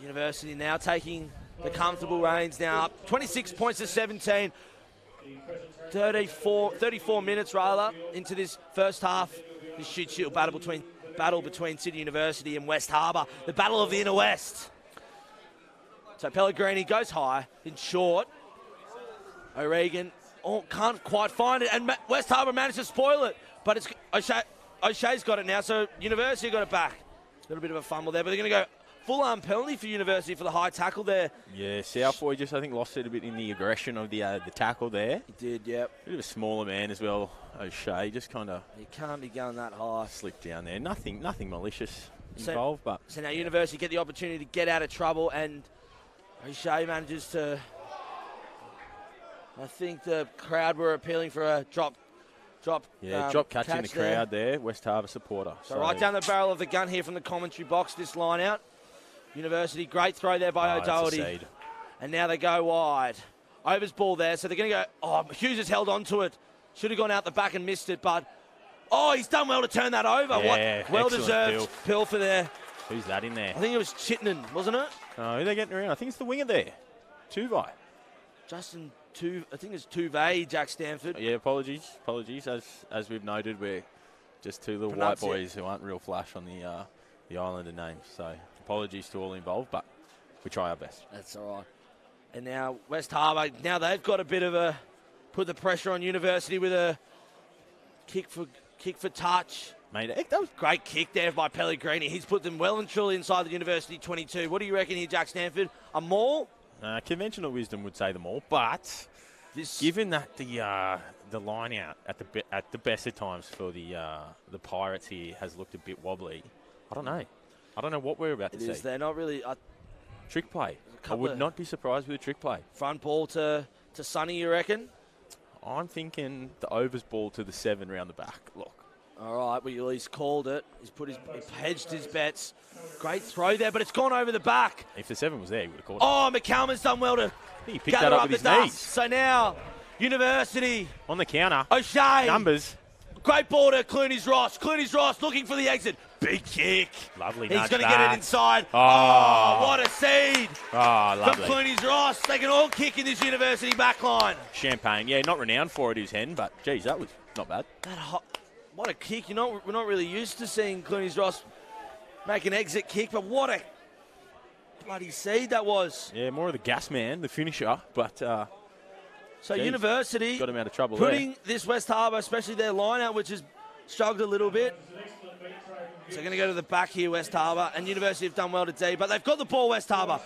University now taking the comfortable reins now up 26 points to 17. 34 minutes into this first half. This Shute Shield battle between Sydney University and West Harbour. The battle of the inner west. So Pellegrini goes high in short. O'Regan can't quite find it, and West Harbour managed to spoil it. But it's O'Shea's got it now, so University got it back. A little bit of a fumble there, but they're going to go full-arm penalty for University for the high tackle there. Yeah, Southboy just, I think, lost it a bit in the aggression of the tackle there. He did, yep. Bit of a smaller man as well, O'Shea. Just kind of... He can't be going that high. Slipped down there. Nothing malicious involved, but... So now University get the opportunity to get out of trouble, and O'Shea manages to... I think the crowd were appealing for a drop catch in the crowd there. West Harbour supporter. So right down the barrel of the gun here from the commentary box, this line out. University, great throw there by O'Doherty. And now they go wide. Overs ball there, so they're going to go... Hughes has held on to it. Should have gone out the back and missed it, but... he's done well to turn that over. Yeah, well-deserved pilfer there. Who's that in there? I think it was Chittenden, wasn't it? No, who are they getting around? I think it's the winger there. Tuvai. Justin I think it's Tuvay, Jack Stanford. Yeah, apologies. As we've noted, we're just two little white boys who aren't real flash on the Islander names. So apologies to all involved, but we try our best. That's all right. And now West Harbour, now they've got a bit of a put the pressure on University with a kick for touch. Mate, that was great kick there by Pellegrini. He's put them well and truly inside the University 22. What do you reckon here, Jack Stanford? A maul? Conventional wisdom would say them all, but given that the line out at the best of times for the Pirates here has looked a bit wobbly, I don't know what we're about to see. They're not really trick play. I would not be surprised with a trick play. Front ball to Sonny, you reckon? I'm thinking the overs ball to the 7 round the back. Look, All right, well, he's called it. He's hedged his bets. Great throw there, but it's gone over the back. If the 7 was there, he would have called it. Oh, McCalman's done well to He picked that up with his knees. So now, University. On the counter. O'Shea. Numbers. Great ball to Clooney's Ross. Clooney's Ross looking for the exit. Big kick. Lovely. He's going to get it inside. Oh, what a seed. Oh, lovely. From Clooney's Ross. They can all kick in this University backline. Champagne. Yeah, not renowned for it, his hen, but, geez, that was not bad. What a kick. We're not really used to seeing Clooney's Ross make an exit kick, but what a bloody seed that was. Yeah, more of the gas man, the finisher, but... So University got him out of trouble putting this West Harbour, especially their line-out, which has struggled a little bit. So they're going to go to the back here, West Harbour, and University have done well to D, but they've got the ball, West Harbour.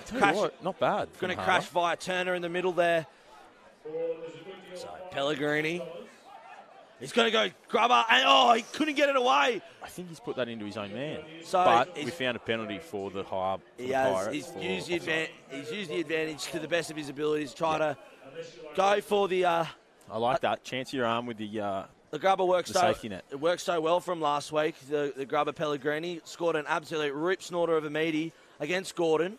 Not bad. Going to crash via Turner in the middle there. So Pellegrini. He's going to go grubber, and he couldn't get it away. I think he's put that into his own man. So but we found a penalty for the Harbour. He's used the advantage to the best of his abilities, try to go for the... I like that. Chance your arm with the grubber works safety net. It worked so well from last week. The grubber Pellegrini scored an absolute rip snorter of a meaty against Gordon.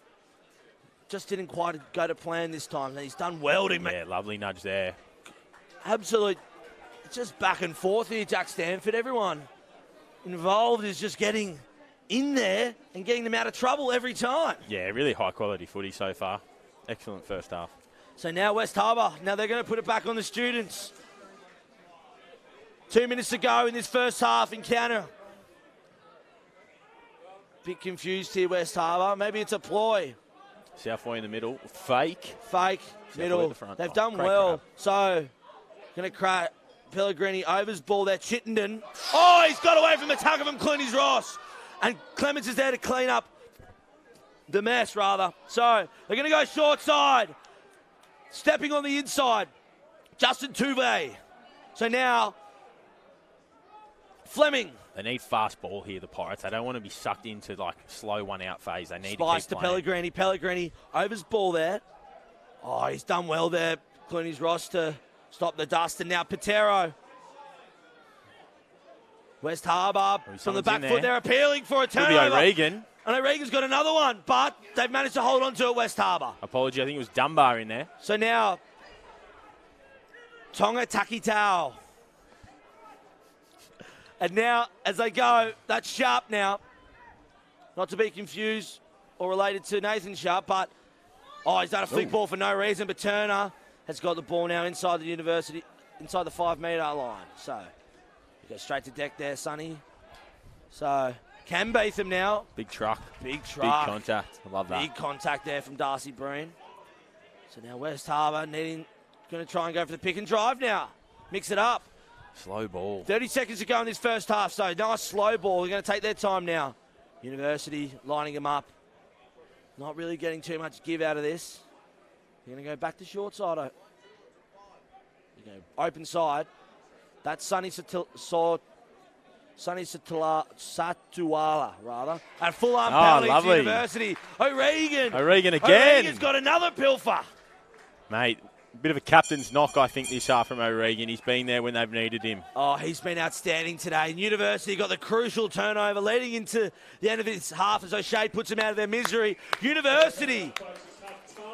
Just didn't quite go to plan this time. And he's done well to make... Yeah, lovely nudge there. Absolute... Just back and forth here, Jack Stanford. Everyone involved is just getting in there and getting them out of trouble every time. Yeah, really high-quality footy so far. Excellent first half. So now West Harbour, now they're going to put it back on the students. 2 minutes to go in this first half encounter. Bit confused here, West Harbour. Maybe it's a ploy. Southway in the middle. Fake. Middle. The front. They've done well. Grab. So, going to crack Pellegrini overs ball there. Chittenden. Oh, he's got away from the tug of him, Clooney's Ross. And Clements is there to clean up the mess, rather. So, they're going to go short side. Stepping on the inside, Justin Tuve. So now, Fleming. They need fast ball here, the Pirates. They don't want to be sucked into like slow one-out phase. They need Spice to keep to Pellegrini. Pellegrini overs ball there. Oh, he's done well there. Clooney's Ross to stop the dust. And now Patero. West Harbour from the back foot. They're appealing for a turnover. Could be O'Regan. And O'Regan's got another one, but they've managed to hold on to it, West Harbour. Apology, I think it was Dunbar in there. So now, Tonga Takitau. And now, as they go, that's Sharp now. Not to be confused or related to Nathan Sharp, but, he's done a flick ball for no reason, but Turner has got the ball now inside the University, inside the 5-metre line. So, he goes straight to deck there, Sonny. So, Cam Beetham now. Big truck. Big contact. I love that. Big contact there from Darcy Breen. So now West Harbour going to try and go for the pick and drive now. Mix it up. Slow ball. 30 seconds to go in this first half, so nice slow ball. They're going to take their time now. University lining them up. Not really getting too much give out of this. They're going to go back to short side. Open side. That's Sonny Satuala, rather. And full arm penalty to University. O'Regan again. O'Regan's got another pilfer. Mate, a bit of a captain's knock, I think, this half from O'Regan. He's been there when they've needed him. Oh, he's been outstanding today. And University got the crucial turnover leading into the end of this half as O'Shea puts them out of their misery. University,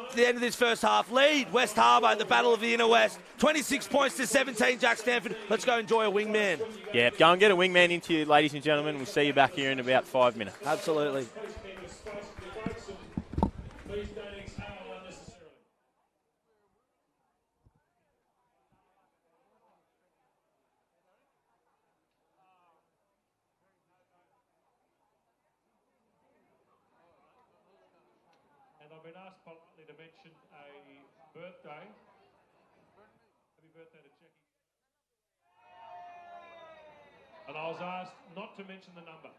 at the end of this first half, lead West Harbour at the Battle of the Inner West. 26 points to 17, Jack Stanford. Let's go enjoy a wingman. Yeah, go and get a wingman into you, ladies and gentlemen. We'll see you back here in about 5 minutes. Absolutely. And I've been asked politely to mention a birthday. Happy birthday to Jackie. And I was asked not to mention the number.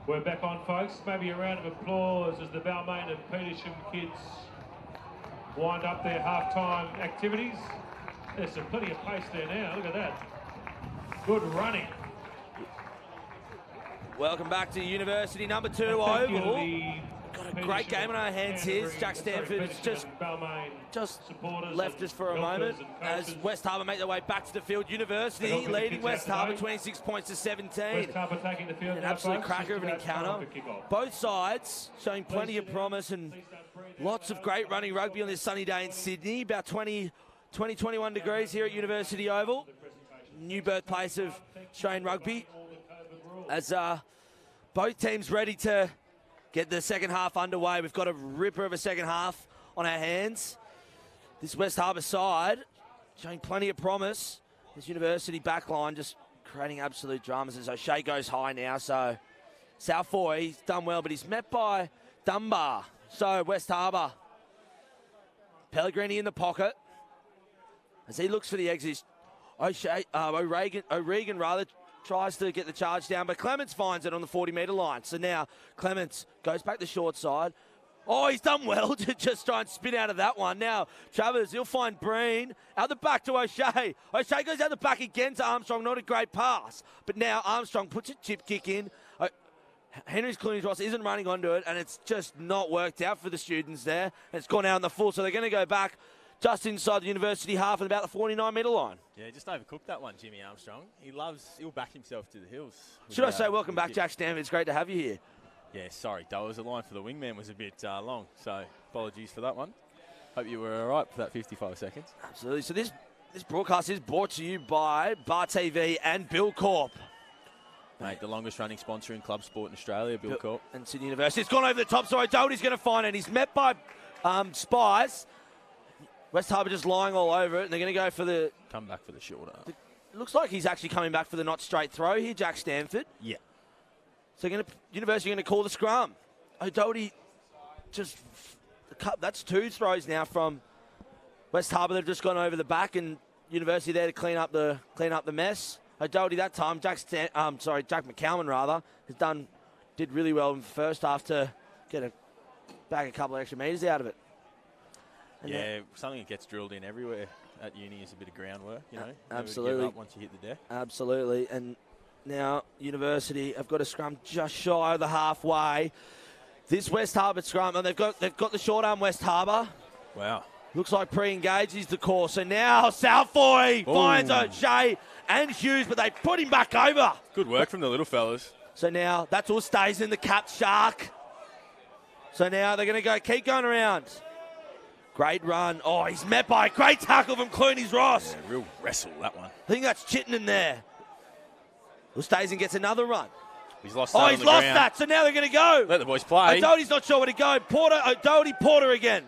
We're back on, folks. Maybe a round of applause as the Balmain and Petersham kids wind up their half-time activities. There's some plenty of pace there now. Look at that. Good running. Welcome back to University number 2 Oval. Got a great game on our hands here. Jack Stanford has just left us for a moment as West Harbour make their way back to the field. University leading West Harbour 26 points to 17. An absolute cracker of an encounter. Both sides showing plenty of promise and lots of great running rugby on this sunny day in Sydney. About 21 degrees here at University Oval. New birthplace of Australian rugby. As both teams ready to get the second half underway. We've got a ripper of a second half on our hands. This West Harbour side showing plenty of promise. This University backline just creating absolute dramas as O'Shea goes high now. So Southboy, he's done well, but he's met by Dunbar. So West Harbour. Pellegrini in the pocket. As he looks for the exit, O'Regan rather, tries to get the charge down, but Clements finds it on the 40-metre line. So now Clements goes back the short side. Oh, he's done well to just try and spin out of that one. Now, Travers, he'll find Breen. Out the back to O'Shea. O'Shea goes out the back again to Armstrong. Not a great pass. But now Armstrong puts a chip kick in. Henry's Clooney's Ross isn't running onto it, and it's just not worked out for the students there. And it's gone out in the full, so they're going to go back just inside the University half at about the 49-metre line. Yeah, just overcooked that one, Jimmy Armstrong. He'll back himself to the hills. Should I say welcome back, Jack Stanford? It's great to have you here. Yeah, sorry, Dollars. The line for the wingman was a bit long, so apologies for that one. Hope you were all right for that 55 seconds. Absolutely. So this broadcast is brought to you by Bar TV and Bill Corp. Mate, the longest running sponsor in club sport in Australia, Bill Corp. And Sydney University. It's gone over the top, so O'Doherty's going to find it. He's met by Spies. West Harbour just lying all over it, and they're going to go for the... Come back for the shorter. It looks like he's actually coming back for the not straight throw here, Jack Stanford. Yeah. So University going to call the scrum. O'Doherty just... That's 2 throws now from West Harbour. They've just gone over the back, and University there to clean up the mess. O'Doherty that time, Jack McCalman rather, did really well in the first half to get back a couple of extra metres out of it. Yeah, something that gets drilled in everywhere at uni is a bit of groundwork, you know. Absolutely. Never give up once you hit the deck. Absolutely. And now University have got a scrum just shy of the halfway. This West Harbour scrum, and they've got the short arm West Harbour. Wow. Looks like pre-engaged is the call. So now Southboy finds O'Shea and Hughes, but they put him back over. Good work from the little fellas. So now that's all stays in the cap shark. So now they're going to keep going around. Great run. Oh, he's met by a great tackle from Clooney's Ross. Yeah, real wrestle, that one. I think that's Chittenden there. Ustazen gets another run. He's lost that. He's lost that. So now they're going to go. Let the boys play. O'Doherty's not sure where to go. Porter again.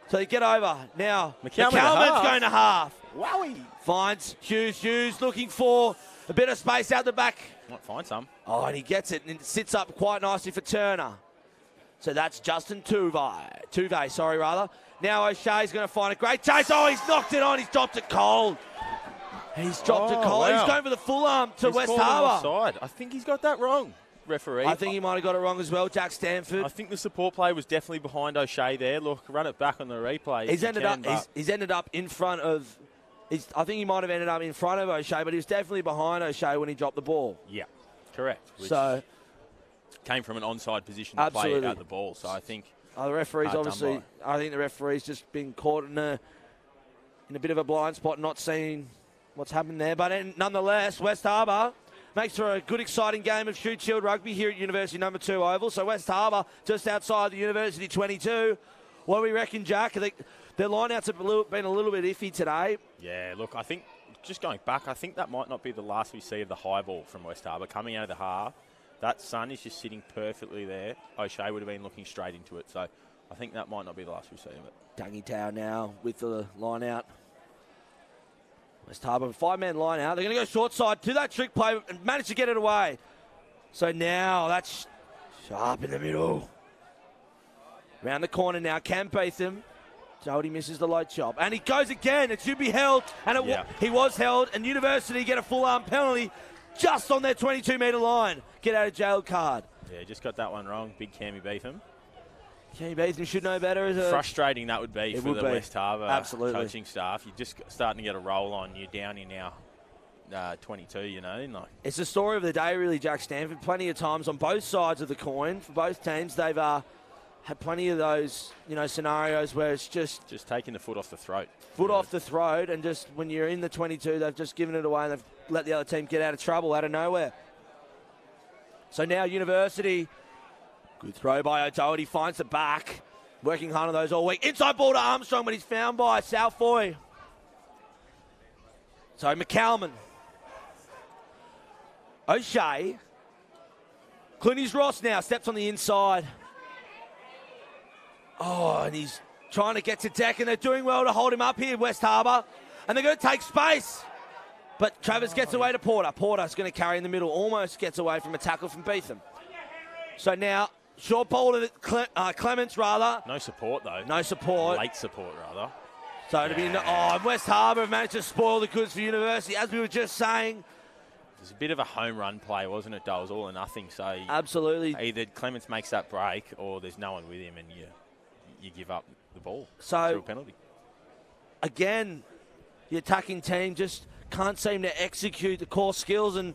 So they get over. Now, McCalman's going to half. Wowie. Finds Hughes looking for a bit of space out the back. Might find some. Oh, and he gets it, and it sits up quite nicely for Turner. So that's Justin Tuve. Now O'Shea's going to find a great chase. Oh, he's knocked it on. He's dropped it cold. He's dropped it cold. Wow. He's going for the full arm to West Harbour. Offside. I think he's got that wrong, referee. I think he might have got it wrong as well, Jack Stanford. I think the support play was definitely behind O'Shea there. Look, run it back on the replay. He's ended up in front of... I think he might have ended up in front of O'Shea, but he was definitely behind O'Shea when he dropped the ball. Yeah, correct. Which so came from an onside position to play out the ball. So I think the referee's obviously... I think the referee's just been caught in a bit of a blind spot, not seeing what's happened there. But nonetheless, West Harbour makes for a good, exciting game of Shute Shield rugby here at University number 2 Oval. So West Harbour just outside the University 22. What do we reckon, Jack? I think their lineouts have been a little bit iffy today. Yeah, look, I think just going back, I think that might not be the last we see of the high ball from West Harbour coming out of the half. That sun is just sitting perfectly there. O'Shea would have been looking straight into it. So I think that might not be the last we see of it. Dougie Tower now with the line out. West Harbour, 5-man line out. They're going to go short side to that trick play and manage to get it away. So now that's sharp in the middle. Round the corner now, Cam Beetham. Doherty misses the low chop. And he goes again. It should be held. And he was held. And University get a full arm penalty just on their 22-metre line. Get out of jail card. Yeah, just got that one wrong. Big Cammy Beetham. Cammy Beetham should know better. As a Frustrating that would be for the West Harbour coaching staff. You're just starting to get a roll on. You're down in now 22, you know. Like, it's the story of the day, really, Jack Stanford. Plenty of times on both sides of the coin for both teams. They've had plenty of those, you know, scenarios where it's just taking the foot off the throat. Off the throat, and just when you're in the 22, they've just given it away and they've let the other team get out of trouble out of nowhere. So now University, good throw by O'Doherty, finds the back. Working hard on those all week. Inside ball to Armstrong, but he's found by Southboy. So McCalman. O'Shea. Clooney's Ross now steps on the inside. Oh, and he's trying to get to deck, and they're doing well to hold him up here, West Harbour. And they're going to take space. But Travers gets away to Porter. Porter's going to carry in the middle. Almost gets away from a tackle from Beetham. So now, short ball to Clements, rather. No support, though. No support. Late support, rather. So to be West Harbour have managed to spoil the goods for University. As we were just saying, it was a bit of a home run play, wasn't it, Doe? It was all or nothing. So absolutely. Either Clements makes that break or there's no one with him and you give up the ball through a penalty. Again, the attacking team just can't seem to execute the core skills, and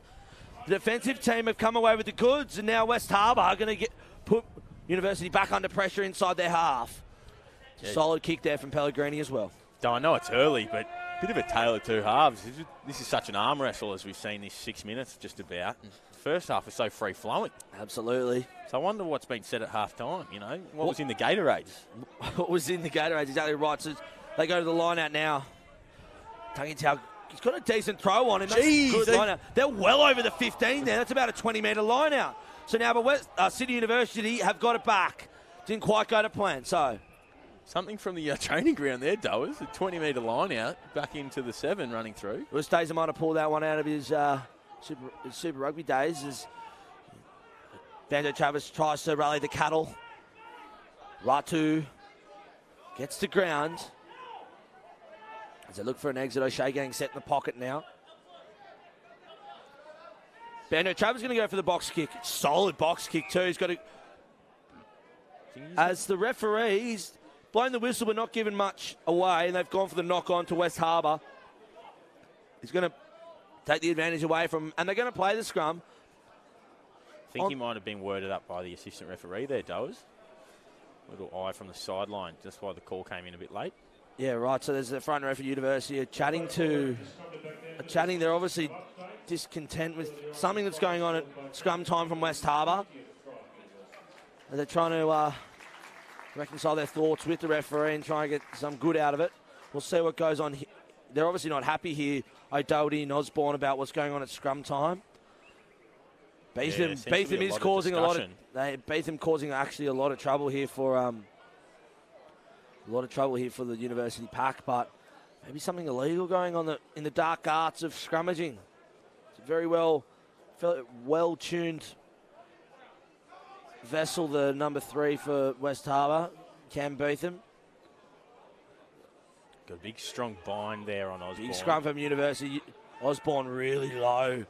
the defensive team have come away with the goods, and now West Harbour are going to put University back under pressure inside their half. Yeah. Solid kick there from Pellegrini as well. I know it's early, but a bit of a tale of two halves. This is such an arm wrestle as we've seen this 6 minutes just about. The first half was so free-flowing. Absolutely. So I wonder what's been said at half-time, you know? What was in the Gatorades? What was in the Gatorades, exactly right. So they go to the line-out now. Tangitau, he's got a decent throw on him. Jeez, good line-out. They're well over the 15 there. That's about a 20-metre line-out. So now but Sydney University have got it back. Didn't quite go to plan, so... Something from the training ground there, Doers. A 20-metre line out, back into the 7 running through. It was days he might have pulled that one out of his Super Rugby days as Banjo Travis tries to rally the cattle. Ratu gets to ground. As they look for an exit, O'Shea getting set in the pocket now. Banjo Travis going to go for the box kick. Solid box kick too. He's got to... As the referees... blown the whistle but not given much away, and they've gone for the knock-on to West Harbour. He's going to take the advantage away from, and they're going to play the scrum. I think he might have been worded up by the assistant referee there, Doers. Little eye from the sideline, just why the call came in a bit late. Yeah, right. So there's the front referee University chatting. They're obviously discontent with something that's going on at scrum time from West Harbour. They're trying to... reconcile their thoughts with the referee and try and get some good out of it. We'll see what goes on. They're obviously not happy here, O'Doherty and Osborne, about what's going on at scrum time. Beetham is causing a lot of... Beetham causing actually a lot of trouble here for... the University pack, but maybe something illegal going on in the dark arts of scrummaging. It's a very well-tuned... vessel, the number 3 for West Harbour, Cam Beetham. Got a big, strong bind there on Osborne. Big scrum from University. Osborne really low.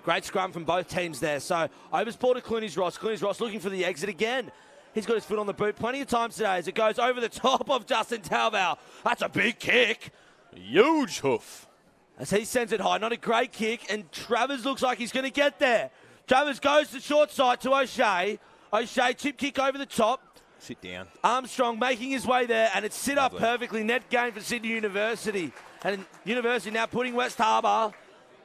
Great scrum from both teams there. So, overs ball to Clooney's Ross. Clooney's Ross looking for the exit again. He's got his foot on the boot plenty of times today as it goes over the top of Justin Talbot. That's a big kick. Huge hoof. As he sends it high. Not a great kick, and Travers looks like he's going to get there. Travers goes to short side to O'Shea. O'Shea, chip kick over the top. Sit down. Armstrong making his way there, and it's sit up perfectly. Net gain for Sydney University. And University now putting West Harbour,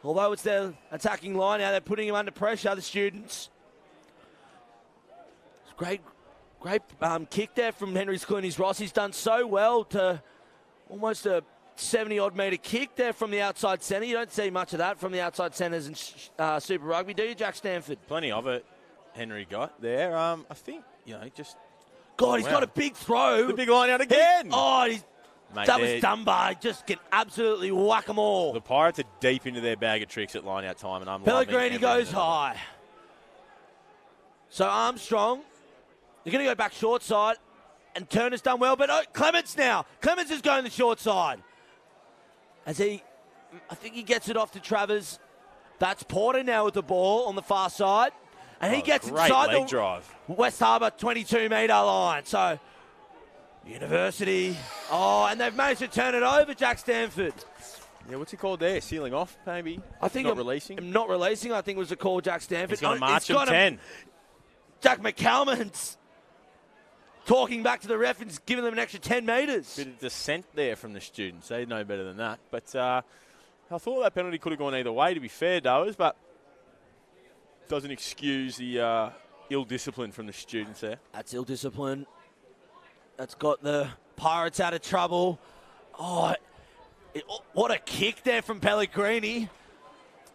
although it's their attacking line now, they're putting him under pressure, the students. Great kick there from Henry's Clooney's Ross. He's done so well to almost a 70-odd metre kick there from the outside centre. You don't see much of that from the outside centres in Super Rugby, do you, Jack Stanford? Plenty of it. Henry got there. I think, just... God, he's got a big throw. The big line out again. That was Dunbar. Just can absolutely whack them all. The Pirates are deep into their bag of tricks at line out time, and I'm Pellegrini goes high. So Armstrong, they're going to go back short side, and Turner's done well, but Clements now. Clements is going the short side. I think he gets it off to Travers. That's Porter now with the ball on the far side. And he gets great inside leg the drive. West Harbour 22-metre line. So, University. Oh, and they've managed to turn it over, Jack Stanford. Yeah, what's he called there? Sealing off, maybe? I think not releasing? Not releasing, I think was the call, Jack Stanford. He's going to march him 10. Jack McCalman's talking back to the ref and giving them an extra 10 metres. Bit of dissent there from the students. They know better than that. But I thought that penalty could have gone either way, to be fair, Doers, but doesn't excuse the ill discipline from the students there. That's ill discipline. That's got the Pirates out of trouble. Oh, what a kick there from Pellegrini.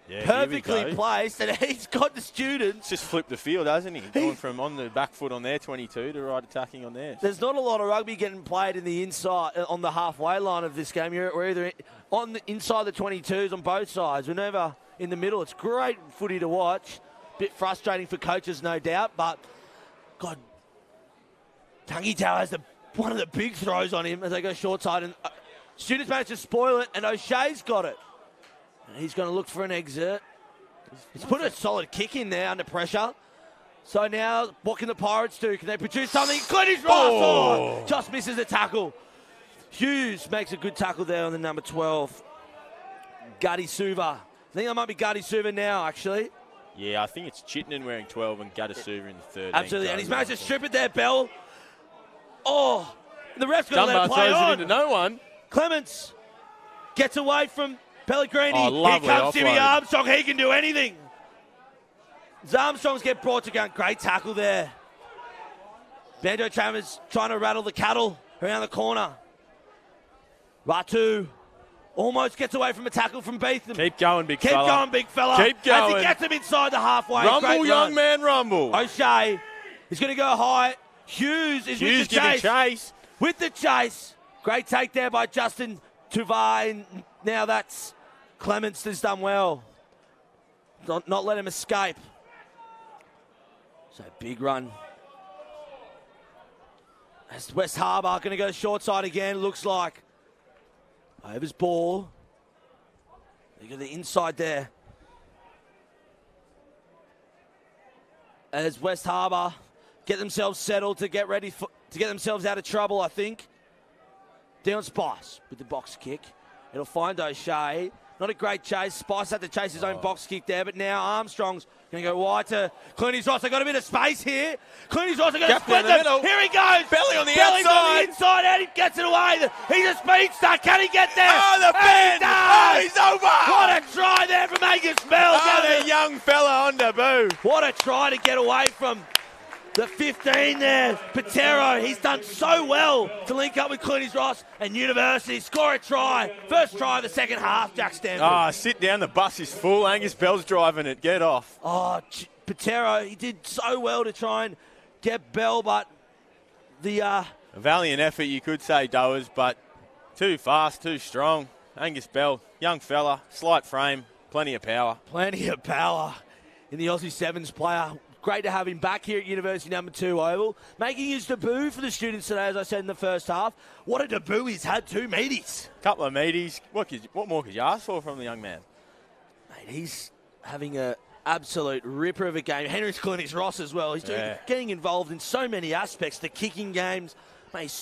Yeah, perfectly placed, and he's got the students. Just flipped the field, hasn't he? Going from on the back foot on their 22 to right attacking on theirs. There's not a lot of rugby getting played in the inside, on the halfway line of this game. We're either on the inside the 22s on both sides. We're never in the middle. It's great footy to watch. Bit frustrating for coaches, no doubt, but God, Tangitau has one of the big throws on him as they go short side, and students managed to spoil it, and O'Shea's got it. And he's going to look for an exit. He's put a solid kick in there under pressure. So now, what can the Pirates do? Can they produce something? Glennie's right. Just misses a tackle. Hughes makes a good tackle there on the number 12. Gadi Suva. I think that might be Gadi Suva now, actually. Yeah, I think it's Chittenden wearing 12 and Gaddisuva in the 13. Absolutely, and he's managed to strip it there, Bell. Oh, the ref's going to let it play throws on. it into no one. Clements gets away from Pellegrini. Oh, Here comes Jimmy offload. Armstrong. He can do anything. Armstrongs get brought to ground. Great tackle there. Banjo Travers trying to rattle the cattle around the corner. Ratu almost gets away from a tackle from Beetham. Keep going, big Keep fella. going, big fella. Keep going. As he gets him inside the halfway. Rumble, Great young run. man, rumble. O'Shea is going to go high. Hughes is with the giving chase. chase. With the chase. Great take there by Justin Tuvai. And now that's Clements has done well. Not let him escape. So big run. As West Harbour going to go short side again, looks like. Overs ball. They got the inside there. As West Harbour get themselves settled to get ready to get themselves out of trouble, I think. Dion Spice with the box kick. It'll find O'Shea. Not a great chase. Spice had to chase his own box kick there, but now Armstrong's going to go wide to Clooney's Ross. They got a bit of space here. Clooney's Ross are going to split them. Here he goes. Belly on the Belly's outside. on the inside, and he gets it away. He's a speedster. Can he get there? Oh, the bend. Oh, he's over. What a try there from Angus Bell. Oh, the young fella on debut. What a try to get away from the 15 there. Patero, he's done so well to link up with Clooney's Ross and University. Score a try. First try of the second half, Jack Stanford. Ah, sit down. The bus is full. Angus Bell's driving it. Get off. Oh, Patero, he did so well to try and get Bell, but the... A valiant effort, you could say, Doers, but too fast, too strong. Angus Bell, young fella, slight frame, plenty of power. Plenty of power in the Aussie Sevens player. Great to have him back here at University number 2 Oval. Making his debut for the students today, as I said in the first half. What a debut he's had, 2 meaties. Couple of meaties. What more could you ask for from the young man? Mate, he's having an absolute ripper of a game. Henry's Clooney's Ross as well. He's getting involved in so many aspects. The kicking games. Mate,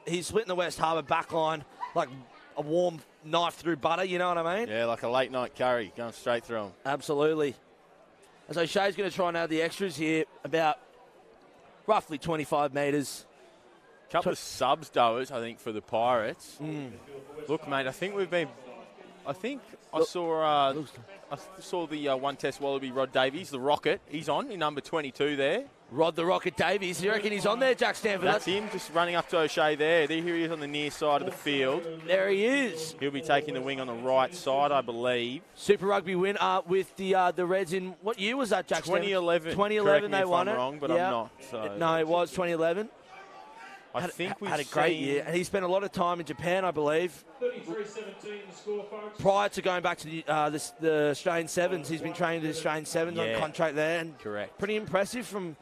he's splitting the West Harbour back line like a warm knife through butter, you know what I mean? Yeah, like a late night curry, going straight through him. Absolutely. As O'Shea's going to try and add the extras here, about roughly 25 metres. Couple of subs, Doers, I think, for the Pirates. Look, mate, I think I saw the one test wallaby Rod Davies, the Rocket. He's on in number 22 there. Rod the Rocket Davies. You reckon he's on there, Jack Stanford? That's him, just running up to O'Shea there. Here he is on the near side of the field. There he is. He'll be taking the wing on the right side, I believe. Super Rugby win with the Reds in, what year was that, Jack Stanford? 2011. 2011 they won it. I'm wrong, but I'm not. So. No, it was 2011. I think we've had a great year, and he spent a lot of time in Japan, I believe. 33-17 the score, folks. Prior to going back to the Australian Sevens, he's been training the Australian Sevens on contract there, and correct. Pretty impressive from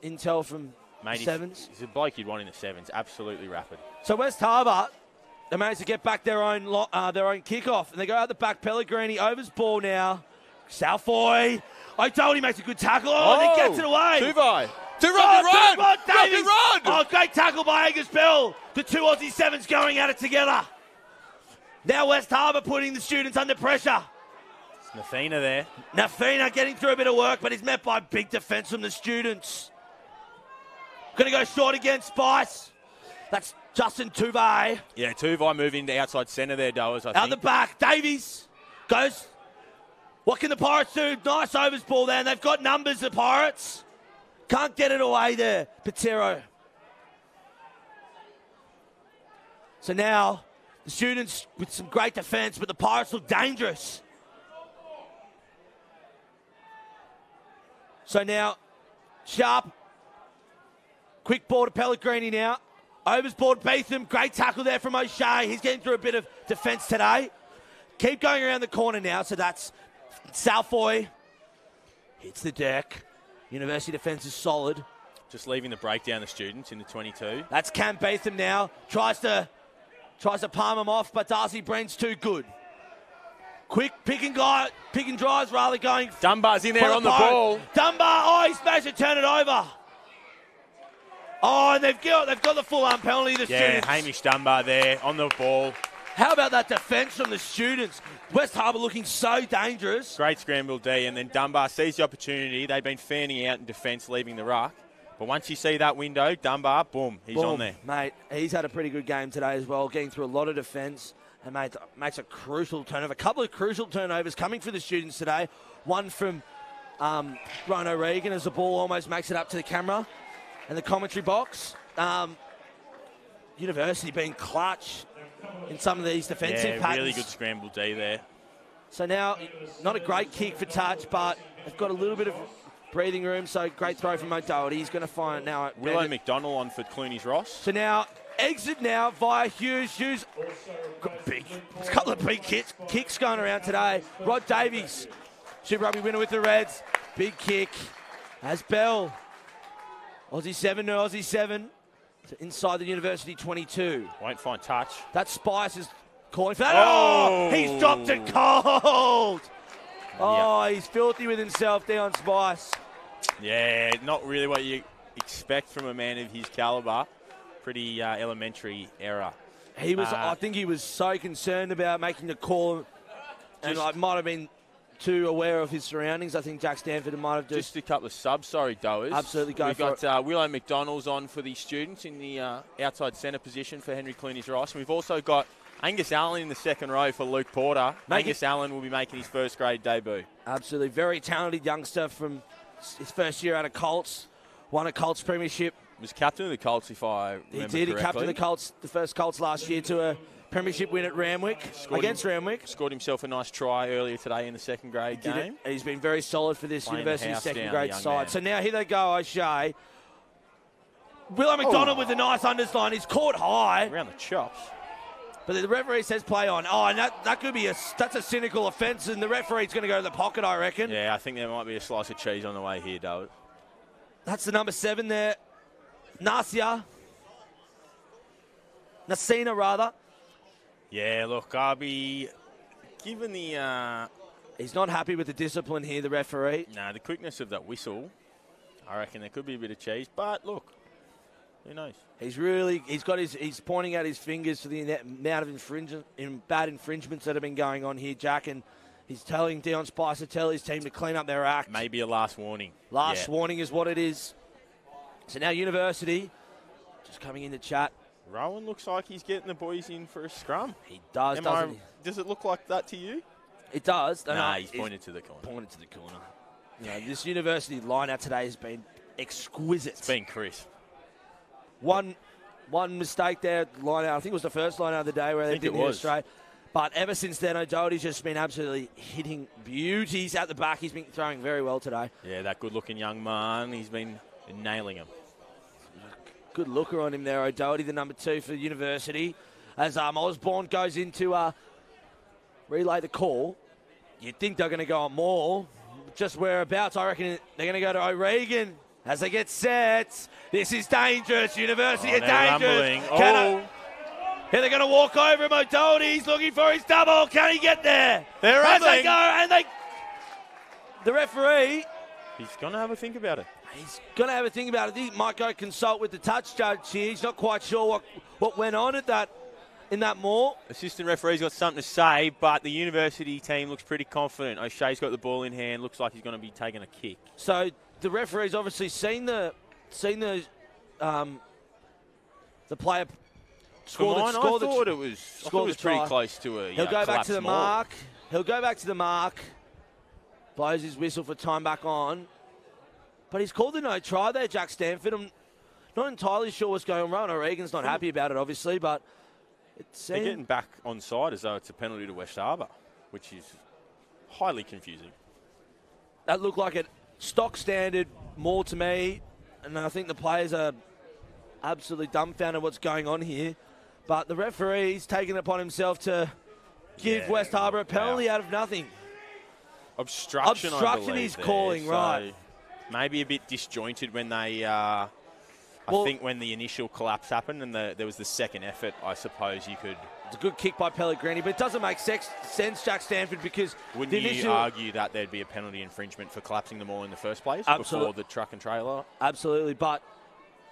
intel from Sevens. He's a bloke you'd want in the Sevens, absolutely rapid. So West Harbour, they managed to get back their own kickoff, and they go out the back. Pellegrini overs ball now. Salfoy. O'Doherty makes a good tackle. Oh, and he gets it away. Tuvai. Davies. Oh, great tackle by Angus Bell. The two Aussie Sevens going at it together. Now West Harbour putting the students under pressure. It's Nafina there. Nafina getting through a bit of work, but he's met by big defence from the students. Going to go short again, Spice. That's Justin Tuvai. Yeah, Tuvai moving to outside centre there, Doers, I think. Out the back, Davies goes. What can the Pirates do? Nice overs ball there, and they've got numbers, the Pirates. Can't get it away there, Patero. So now, the students with some great defence, but the Pirates look dangerous. So now, Sharp. Quick ball to Pellegrini now. Overs ball to Beetham. Great tackle there from O'Shea. He's getting through a bit of defence today. Keep going around the corner now, so that's Salfoy. Hits the deck. University defence is solid. Just leaving the break down the students in the 22. That's Cam Beetham now. Tries to palm him off, but Darcy Brent's too good. Quick pick and drives rather going. Dunbar's in there on the ball. Dunbar, he smashed it, turn it over. Oh, and they've got the full-arm penalty, the students. Yeah, Hamish Dunbar there on the ball. How about that defence from the students? West Harbour looking so dangerous. Great scramble D, and then Dunbar sees the opportunity. They've been fanning out in defence, leaving the ruck. But once you see that window, Dunbar, boom, he's on there. Mate, he's had a pretty good game today as well, getting through a lot of defence. And makes a crucial turnover. A couple of crucial turnovers coming for the students today. One from Rono Regan as the ball almost makes it up to the camera and the commentary box. University being clutch in some of these defensive patterns. Really good scramble D there. So now, not a great kick for touch, but they've got a little bit of breathing room, so great throw from O'Doherty. He's going to find now. Willow McDonald on for Clooney's Ross. So now, exit now via Hughes. Hughes, a couple of big kicks going around today. Rod Davies, Super Rugby winner with the Reds. Big kick as Bell. Aussie 7 to Aussie 7. So inside the University 22. Won't find touch. That Spice is calling for that. Oh, he's dropped it cold. Oh, he's filthy with himself down Spice. Yeah, not really what you expect from a man of his calibre. Pretty elementary error. He was. I think he was so concerned about making the call, and might have been too aware of his surroundings. I think Jack Stanford might have just a couple of subs. Sorry, Doers. Absolutely, We've got Willow McDonald's on for the students in the outside centre position for Henry Clooney's Rice. And we've also got Angus Allen in the second row for Luke Porter. Angus Allen will be making his first grade debut. Absolutely, very talented youngster from his first year out of Colts. Won a Colts premiership. Was captain of the Colts, if I remember correctly. He captained the Colts, the first Colts last year, to a premiership win at Randwick, Randwick. Scored himself a nice try earlier today in the second grade game. He's been very solid for this University second grade side. Man. So now here they go, O'Shea. Willow McDonald with a nice underline. He's caught high. Around the chops. But the referee says play on. Oh, and that could be that's a cynical offence, and the referee's going to go to the pocket, I reckon. Yeah, I think there might be a slice of cheese on the way here, David. That's the number 7 there. Nasina, rather. Yeah, look, I'll be given the... He's not happy with the discipline here, the referee. No, the quickness of that whistle, I reckon there could be a bit of cheese. But, look, who knows? He's pointing out his fingers for the amount of bad infringements that have been going on here, Jack, and he's telling Dion Spicer to tell his team to clean up their act. Maybe a last warning. Last warning is what it is. So now University, just coming in to chat. Rowan looks like he's getting the boys in for a scrum. He does, doesn't he? Does it look like that to you? It does. Nah, he's pointed to the corner. Pointed to the corner. You know, this University line-out today has been exquisite. It's been crisp. One mistake there, line-out. I think it was the first line-out of the day where they didn't hit it straight. But ever since then, O'Doherty's just been absolutely hitting beauties out the back. He's been throwing very well today. Yeah, that good-looking young man. He's been nailing him. Good looker on him there, O'Doherty, the number 2 for University. As Osborne goes in to relay the call. You'd think they're going to go on more. Just whereabouts, I reckon they're going to go to O'Regan as they get set. This is dangerous. University are dangerous. Here they're going to walk over him. O'Doherty, he's looking for his double. Can he get there? They're rumbling. As they go, and they the referee, He's going to have a think about it. he's going to have a think about it. He might go consult with the touch judge here. He's not quite sure what went on in that maul. Assistant referee's got something to say, but the university team looks pretty confident. O'Shea's got the ball in hand. Looks like he's going to be taking a kick. So the referee's obviously seen the player score I thought it was pretty try. close to a He'll go back to the maul. mark. He'll go back to the mark. Blows his whistle for time back on. But he's called the no try there, Jack Stanford. I'm not entirely sure what's going on. O'Regan's not happy about it, obviously, but they're getting back on side as though it's a penalty to West Harbour, which is highly confusing. That looked like a stock standard maul to me, and I think the players are absolutely dumbfounded what's going on here. But the referee's taken it upon himself to give West Harbour a penalty out of nothing. Obstruction, I believe, he's there. calling, So right. Maybe a bit disjointed when they, I think when the initial collapse happened and there was the second effort, I suppose you could... It's a good kick by Pellegrini, but it doesn't make sense, Jack Stanford, because... Wouldn't you argue that there'd be a penalty infringement for collapsing them all in the first place before the truck and trailer? Absolutely, but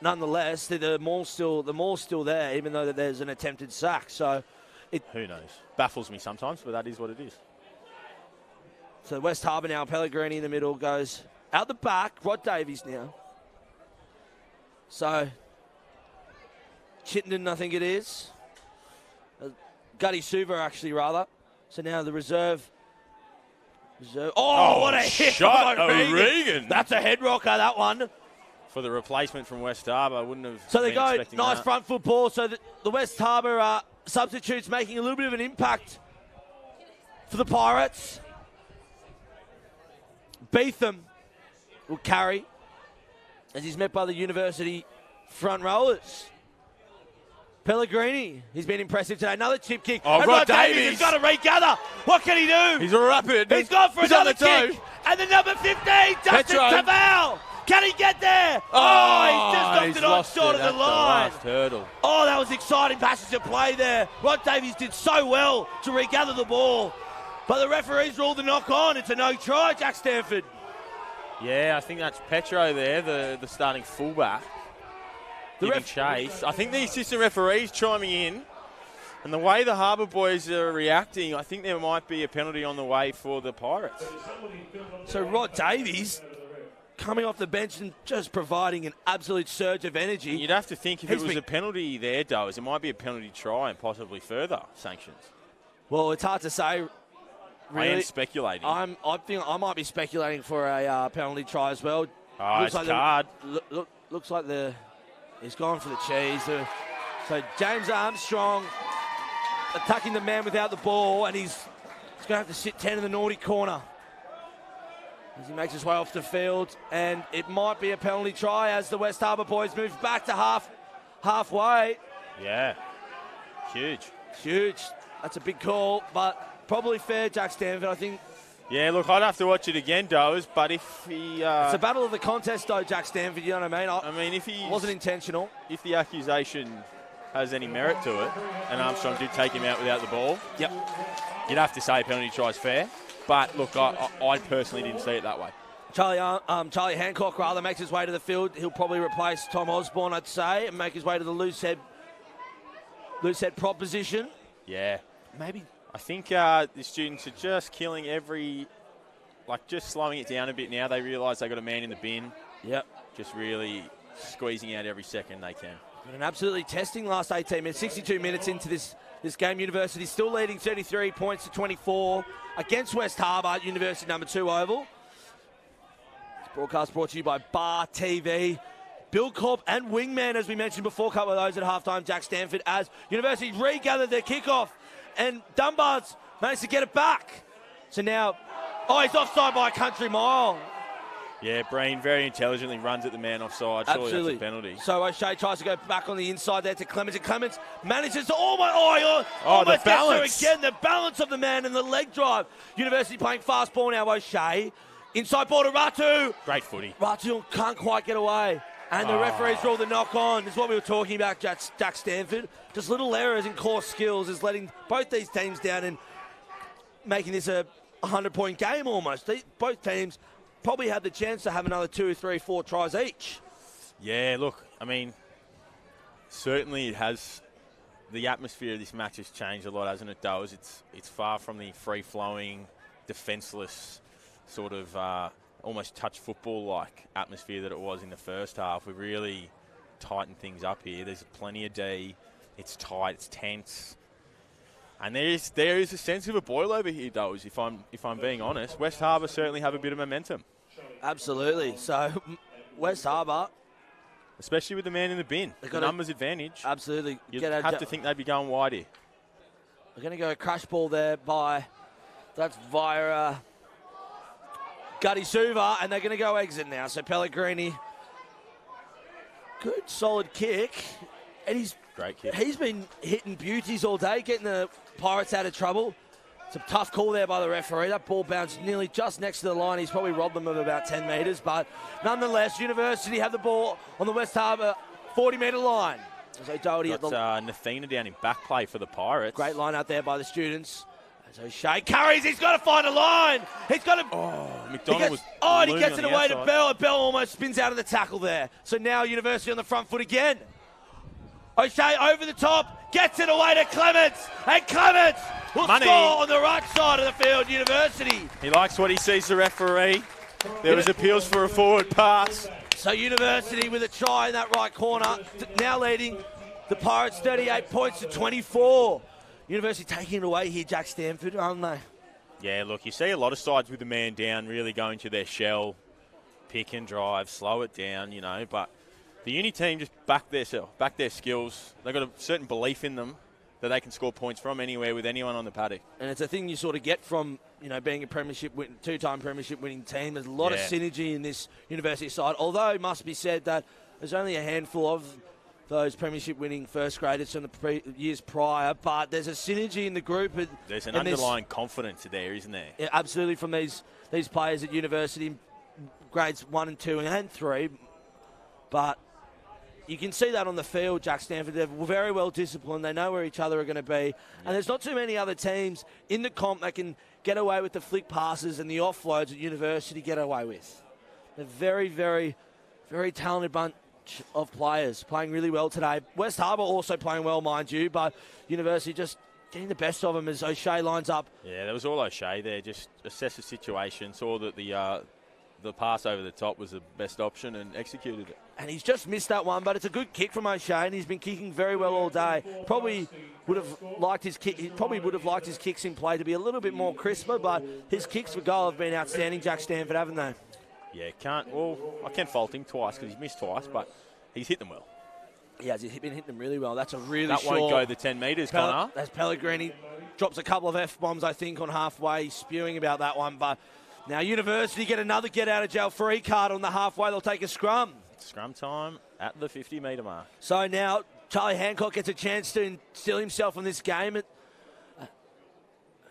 nonetheless, the maul's still there, even though there's an attempted sack. So, who knows? Baffles me sometimes, but that is what it is. So West Harbour now, Pellegrini in the middle, goes out the back, Rod Davies now. So, Chittenden, I think it is. Gutty Suva, actually, rather. So now the reserve. Oh, what a hit shot, from O'Regan. That's a head rocker, that one. For the replacement from West Harbour, I wouldn't have So they been go, expecting nice that. front foot ball. So the West Harbour substitutes making a little bit of an impact for the Pirates. Beetham will carry as he's met by the university front rowers. Pellegrini, he's been impressive today. Another chip kick. Oh, and Rod Davies Davies has got to regather. What can he do? He's a rapid. He's gone for He's another on the toe. kick. And the number 15, Dustin Petro. Cavell. Can he get there? He's just knocked it on short of the line. Last hurdle. Oh, that was exciting passage of play there. Rod Davies did so well to regather the ball. But the referees ruled the knock on. It's a no try, Jack Stanford. Yeah, I think that's Petro there, the starting fullback. Giving chase. I think the assistant referee's chiming in. And the way the Harbour boys are reacting, I think there might be a penalty on the way for the Pirates. So Rod Davies coming off the bench and just providing an absolute surge of energy. You'd have to think if it was a penalty there, Does, it might be a penalty try and possibly further sanctions. Well, it's hard to say. Really. I am speculating. I think I might be speculating for a penalty try as well. Oh, it's card. Looks like he's gone for the cheese. So James Armstrong attacking the man without the ball, and he's going to have to sit 10 in the naughty corner as he makes his way off the field. And it might be a penalty try as the West Harbour boys move back to halfway. Yeah, huge. That's a big call, but probably fair, Jack Stanford, I think. Yeah, look, I'd have to watch it again, Does, but if he... it's a battle of the contest, though, Jack Stanford, you know what I mean? I mean, if he... wasn't intentional. If the accusation has any merit to it, and Armstrong did take him out without the ball, yep, you'd have to say penalty try's fair. But, look, I personally didn't see it that way. Charlie Hancock, rather, makes his way to the field. He'll probably replace Tom Osborne, I'd say, and make his way to the loose head proposition. Yeah. Maybe. I think the students are just killing just slowing it down a bit now. They realise they got a man in the bin. Yep. Just really squeezing out every second they can. And absolutely testing last 18 minutes, 62 minutes into this game. University still leading 33 points to 24 against West Harbour, University number 2 Oval. This broadcast brought to you by Bar TV. Bill Corp and Wingman, as we mentioned before, a couple of those at halftime. Jack Stanford as University regathered their kickoff. And Dunbar's managed to get it back. So now, he's offside by a country mile. Yeah, Breen very intelligently runs at the man offside. Surely Absolutely. That's a penalty. So O'Shea tries to go back on the inside there to Clements. And Clements manages to almost the balance. gets there again. The balance of the man and the leg drive. University playing fast ball now, O'Shea. Inside ball to Ratu. Great footy. Ratu can't quite get away. And the referees rule the knock on. This is what we were talking about, Jack Stanford. Just little errors in core skills is letting both these teams down and making this a 100-point game almost. Both teams probably had the chance to have another 2, 3, 4 tries each. Yeah, look, I mean, certainly it has. The atmosphere of this match has changed a lot, hasn't it, Does? It's far from the free-flowing, defenceless sort of almost touch football-like atmosphere that it was in the first half. We've really tightened things up here. There's plenty of D. It's tight. It's tense. And there is a sense of a boil over here, Does, if I'm being honest. West Harbour certainly have a bit of momentum. Absolutely. So, West Harbour, especially with the man in the bin. The numbers advantage. Absolutely. You'd have to think they'd be going wide here. We're going to go a crash ball there that's via Gutty Suva, and they're going to go exit now. So Pellegrini, good solid kick. And great kick. He's been hitting beauties all day, getting the Pirates out of trouble. It's a tough call there by the referee. That ball bounced nearly just next to the line. He's probably robbed them of about 10 metres. But nonetheless, University have the ball on the West Harbour 40-metre line. So Doherty got Nathina down in back play for the Pirates. Great line out there by the students. So Shea carries. He's got to find a line. He's got to. Oh, McDonald and he gets it away to Bell. Bell almost spins out of the tackle there. So now University on the front foot again. O'Shea over the top, gets it away to Clements, and Clements will score on the right side of the field, University. He likes what he sees the referee. There was appeals for a forward pass. So University with a try in that right corner, now leading the Pirates 38 points to 24. University taking it away here, Jack Stanford, aren't they? Yeah, look, you see a lot of sides with the man down really going to their shell, pick and drive, slow it down, but the uni team just back their skills. They've got a certain belief in them that they can score points from anywhere with anyone on the paddock. And it's a thing you sort of get from, being a two-time premiership winning team. There's a lot of synergy in this University side, although it must be said that there's only a handful of those premiership winning first graders from the years prior, but there's a synergy in the group. There's an underlying confidence there, isn't there? Yeah, absolutely, from these players at University, grades 1 and 2 and 3. But you can see that on the field, Jack Stanford. They're very well disciplined. They know where each other are going to be. Yeah. And there's not too many other teams in the comp that can get away with the flick passes and the offloads that University get away with. They're very, very, very talented bunch of players playing really well today. West Harbour also playing well, mind you, but University just getting the best of them as O'Shea lines up. Yeah, that was all O'Shea there. Just assess the situation, saw that the pass over the top was the best option and executed it. And he's just missed that one, but it's a good kick from O'Shea, and he's been kicking very well all day. Probably would have liked his kick. He probably would have liked his kicks in play to be a little bit more crisper, but his kicks for goal have been outstanding, Jack Stanford, haven't they? Yeah, I can fault him twice because he's missed twice, but he's hit them well. Yeah, he's been hitting them really well. That's a really that short. Won't go the 10 metres, Connor. That's Pellegrini. Drops a couple of F-bombs, I think, on halfway, spewing about that one, but now University get another get-out-of-jail-free card on the halfway. They'll take a scrum. Scrum time at the 50-metre mark. So now Charlie Hancock gets a chance to instill himself in this game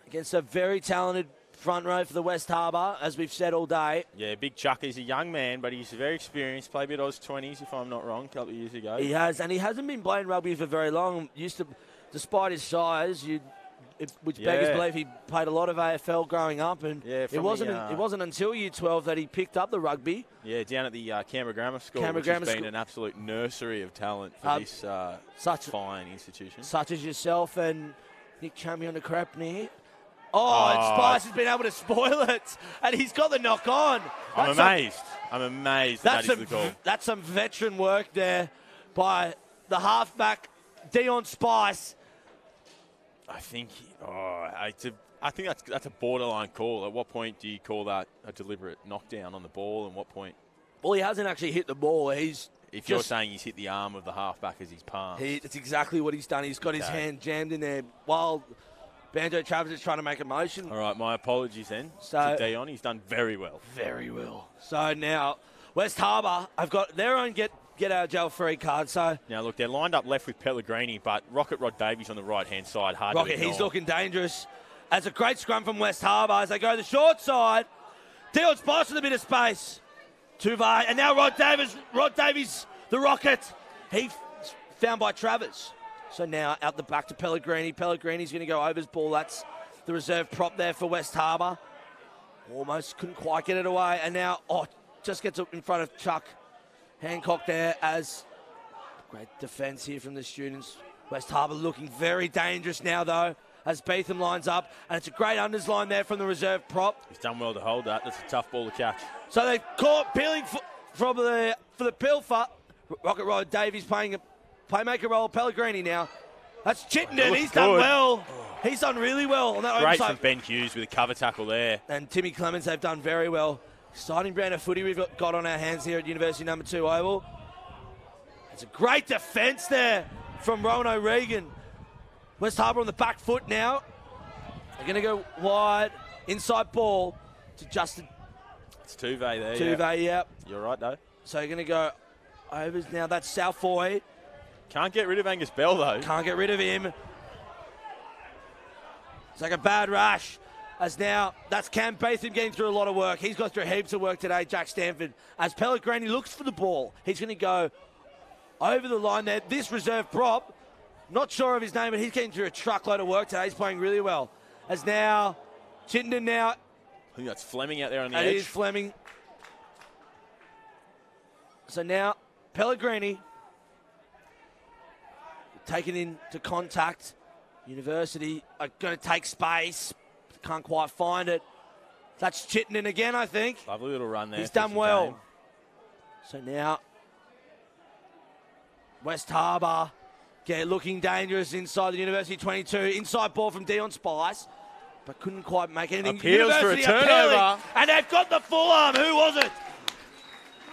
against a very talented front row for the West Harbour, as we've said all day. Yeah, Big Chuck. He's a young man, but he's very experienced. Played a bit Oz 20s, if I'm not wrong, a couple of years ago. He has, and he hasn't been playing rugby for very long. Despite his size, which beggars believe he played a lot of AFL growing up, and it wasn't until year 12 that he picked up the rugby. Yeah, down at the Canberra Grammar School, which has been an absolute nursery of talent for this fine institution. Such as yourself and Nick Chummy on the crap near. And Spice has been able to spoil it, and he's got the knock on. I'm amazed that is the goal. That's some veteran work there by the halfback, Dion Spice. I think that's a borderline call. At what point do you call that a deliberate knockdown on the ball, and what point? Well, he hasn't actually hit the ball. If you're saying he's hit the arm of the halfback as he's passed. It's exactly what he's done. He's got his hand jammed in there while Banjo Travers is trying to make a motion. All right, my apologies then to Dion. He's done very well. Very well. So now West Harbour have got their own get-out-of-jail-free card. So now, look, they're lined up left with Pellegrini, but Rocket Rod Davies on the right-hand side. Rocket, he's looking dangerous. As a great scrum from West Harbour as they go the short side. Dion Spice with a bit of space. Tuvay, and now Rod Davies, the Rocket. He found by Travers. So now out the back to Pellegrini. Pellegrini's going to go over his ball. That's the reserve prop there for West Harbour. Almost couldn't quite get it away. And now, just gets up in front of Chuck Hancock there as great defence here from the students. West Harbour looking very dangerous now, though, as Beetham lines up. And it's a great unders line there from the reserve prop. He's done well to hold that. That's a tough ball to catch. So they've caught peeling for the Pilfer. Rocket Rod Davies playing a playmaker role. Pellegrini now. That's Chittenden. He's done well. He's done really well on that Great open from Ben Hughes with a cover tackle there. And Timmy Clemens, they've done very well. Exciting brand of footy we've got on our hands here at University number 2 Oval. It's a great defence there from Rowan O'Regan. West Harbour on the back foot now. They're going to go wide. Inside ball to Justin. It's Tuve there. Tuve, yeah. You're right, though. So you're going to go overs now. That's Salfoy. Can't get rid of Angus Bell, though. Can't get rid of him. It's like a bad rash. As now, that's Cam Beetham getting through a lot of work. He's got through heaps of work today, Jack Stanford. As Pellegrini looks for the ball, he's going to go over the line there. This reserve prop, not sure of his name, but he's getting through a truckload of work today. He's playing really well. As now, Chittenden now. I think that's Fleming out there on the edge. edge. It is Fleming. So now, Pellegrini taken into contact. University are going to take space. Can't quite find it. That's Chittenden again, I think. Lovely little run there. He's done well. So now, West Harbour looking dangerous inside the University 22. Inside ball from Dion Spice, but couldn't quite make anything. Appeals for a turnover. And they've got the full arm. Who was it?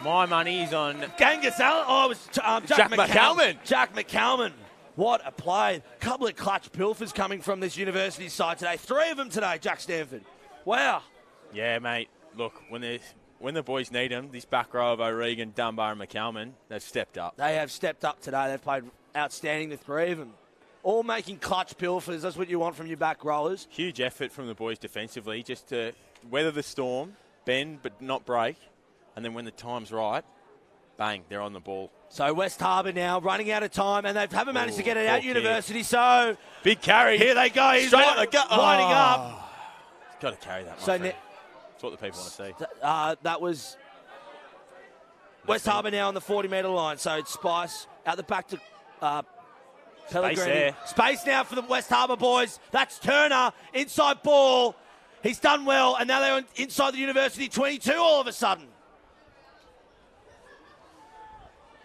My money's on Genghis Allen. Oh, it was Jack McCalman. Jack McCalman. What a play. Couple of clutch pilfers coming from this University side today. 3 of them today, Jack Stanford. Wow. Yeah, mate. Look, when the boys need them, this back row of O'Regan, Dunbar and McCalman, they've stepped up. They have stepped up today. They've played outstanding, the 3 of them. All making clutch pilfers. That's what you want from your back rowers. Huge effort from the boys defensively just to weather the storm, bend but not break, and then when the time's right, bang, they're on the ball. So West Harbour now running out of time, and they haven't managed to get it out University. So big carry. Here they go. He's winding up. He's got to carry that, so that's what the people want to see. That was West Harbour now on the 40-metre line. So it's Spice out the back to Pellegrini. Space now for the West Harbour boys. That's Turner. Inside ball. He's done well, and now they're inside the University 22 all of a sudden.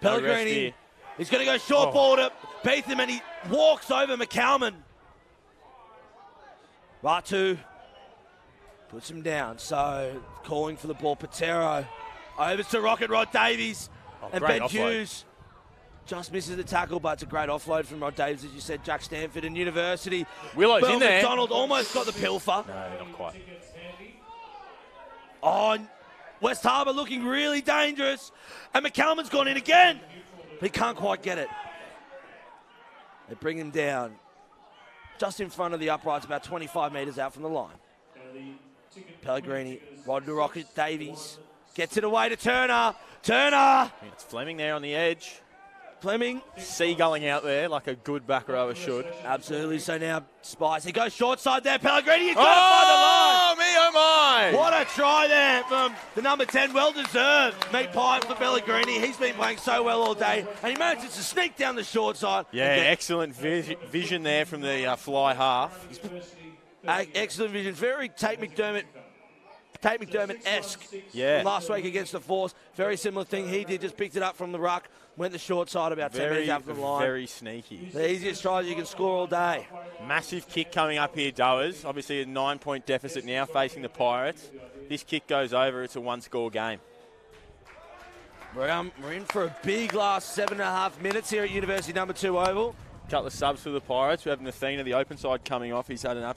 Pellegrini, he's going to go short ball to Beetham, and he walks over McCalman. Ratu puts him down, so calling for the ball. Patero over to Rocket Rod Davies, and Ben Hughes just misses the tackle, but it's a great offload from Rod Davies, as you said. Jack Stanford and University. Willow's in there. McDonald almost got the pilfer. No, not quite. Oh, West Harbour looking really dangerous. And McCalman's gone in again. But he can't quite get it. They bring him down just in front of the uprights, about 25 metres out from the line. Pellegrini, Rod to Rocket Davies. Gets it away to Turner. Turner! It's Fleming there on the edge. Fleming. Seagulling out there like a good back rower should. Absolutely. So now Spice. He goes short side there. Pellegrini, he's got it by the line. Oh, me oh my. What a try there from the number 10. Well deserved. Meat pie for Pellegrini. He's been playing so well all day. And he manages to sneak down the short side. Yeah, excellent vision there from the fly half. Excellent vision. Very Tate McDermott-esque from last week against the Force. Very similar thing he did, just picked it up from the ruck, went the short side about 10 minutes after the line. Very sneaky. The easiest tries you can score all day. Massive kick coming up here, Dowers. Obviously a 9-point deficit now facing the Pirates. This kick goes over, it's a 1-score game. We're in for a big last 7.5 minutes here at University number 2 Oval. Couple of subs for the Pirates. We have Nathina, the open side, coming off. He's had a